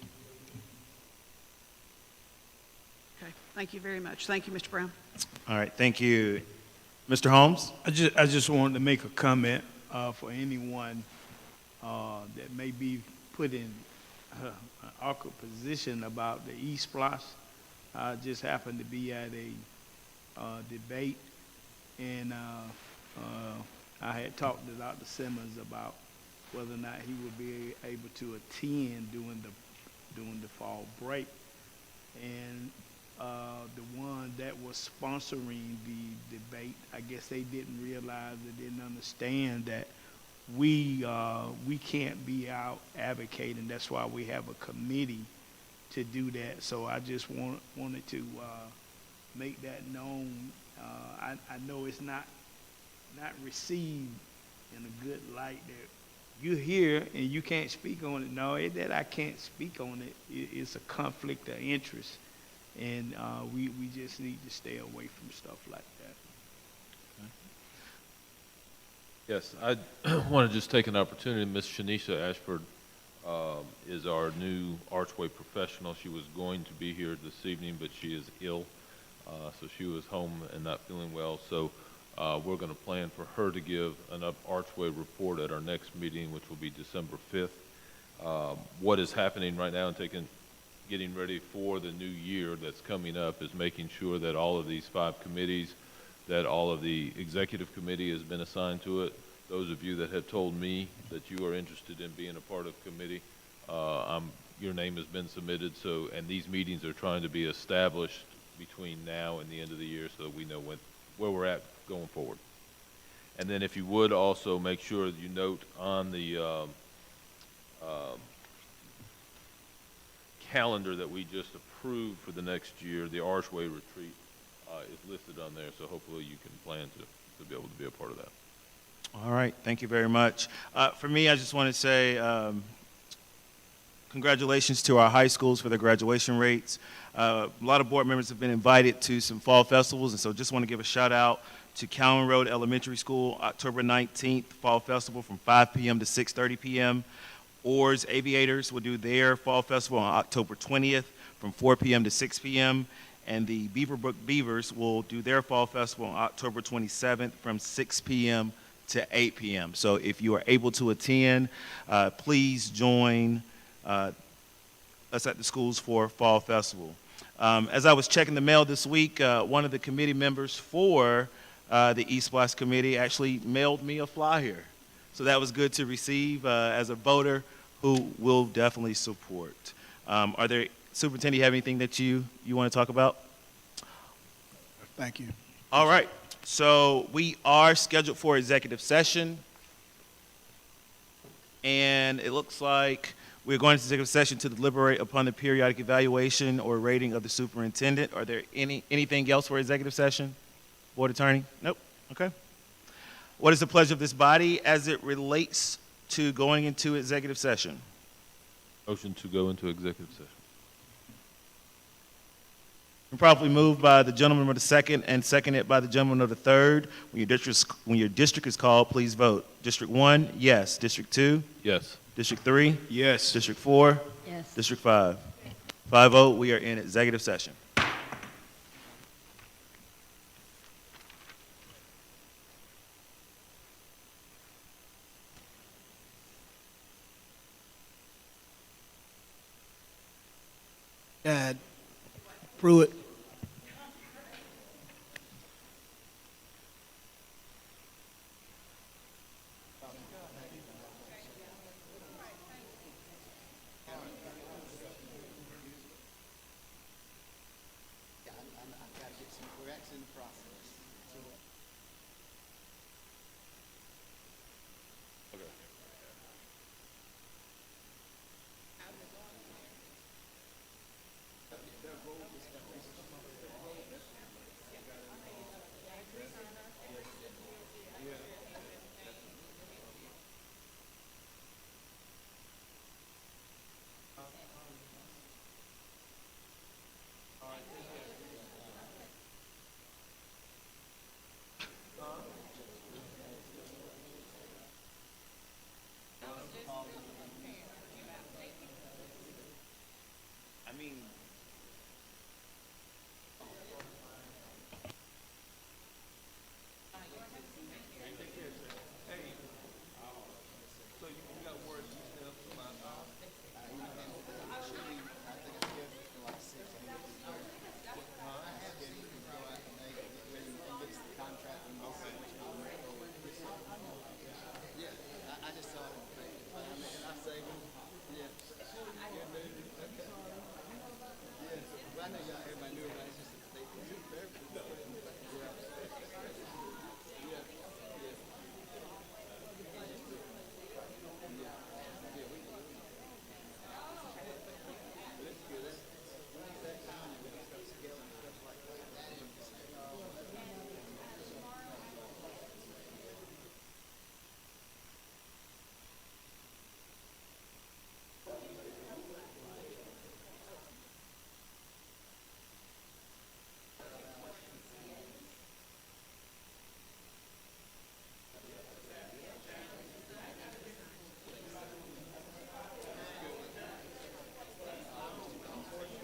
thank you very much. Thank you, Mr. Brown. All right, thank you. Mr. Holmes? I just wanted to make a comment for anyone that may be put in an awkward position about the E-Splosh. I just happened to be at a debate, and I had talked to Dr. Simmons about whether or not he would be able to attend during the fall break. And the one that was sponsoring the debate, I guess they didn't realize, they didn't understand that we can't be out advocating. That's why we have a committee to do that. So I just wanted to make that known. I know it's not received in a good light that you're here and you can't speak on it. No, it's that I can't speak on it. It's a conflict of interest. And we just need to stay away from stuff like that. Yes, I want to just take an opportunity. Ms. Shanisha Ashford is our new archway professional. She was going to be here this evening, but she is ill. So she was home and not feeling well. So we're going to plan for her to give an archway report at our next meeting, which will be December 5th. What is happening right now and getting ready for the new year that's coming up is making sure that all of these 5 committees, that all of the executive committee has been assigned to it. Those of you that have told me that you are interested in being a part of committee, your name has been submitted. So, and these meetings are trying to be established between now and the end of the year so that we know where we're at going forward. And then if you would also make sure that you note on the calendar that we just approved for the next year, the Archway Retreat is listed on there, so hopefully you can plan to be able to be a part of that. All right, thank you very much. For me, I just want to say congratulations to our high schools for their graduation rates. A lot of board members have been invited to some fall festivals, and so just want to give a shout out to Calvin Road Elementary School, October 19th, Fall Festival from 5 p.m. to 6:30 p.m. Oars Aviators will do their Fall Festival on October 20th from 4 p.m. to 6 p.m. And the Beaverbrook Beavers will do their Fall Festival on October 27th from 6 p.m. to 8 p.m. So if you are able to attend, please join us at the schools for Fall Festival. As I was checking the mail this week, one of the committee members for the East Blast Committee actually mailed me a flyer. So that was good to receive as a voter who will definitely support. Superintendent, you have anything that you want to talk about? Thank you. All right. So we are scheduled for executive session. And it looks like we're going to executive session to deliberate upon the periodic evaluation or rating of the superintendent. Are there anything else for executive session? Board attorney? Nope. Okay. What is the pleasure of this body as it relates to going into executive session? Motion to go into executive session. And properly moved by the gentleman of the second and seconded by the gentleman of the third. When your district is called, please vote. District 1, yes. District 2? Yes. District 3? Yes. District 4? Yes. District 5? 5-0, we are in executive session. Dad, Pruitt.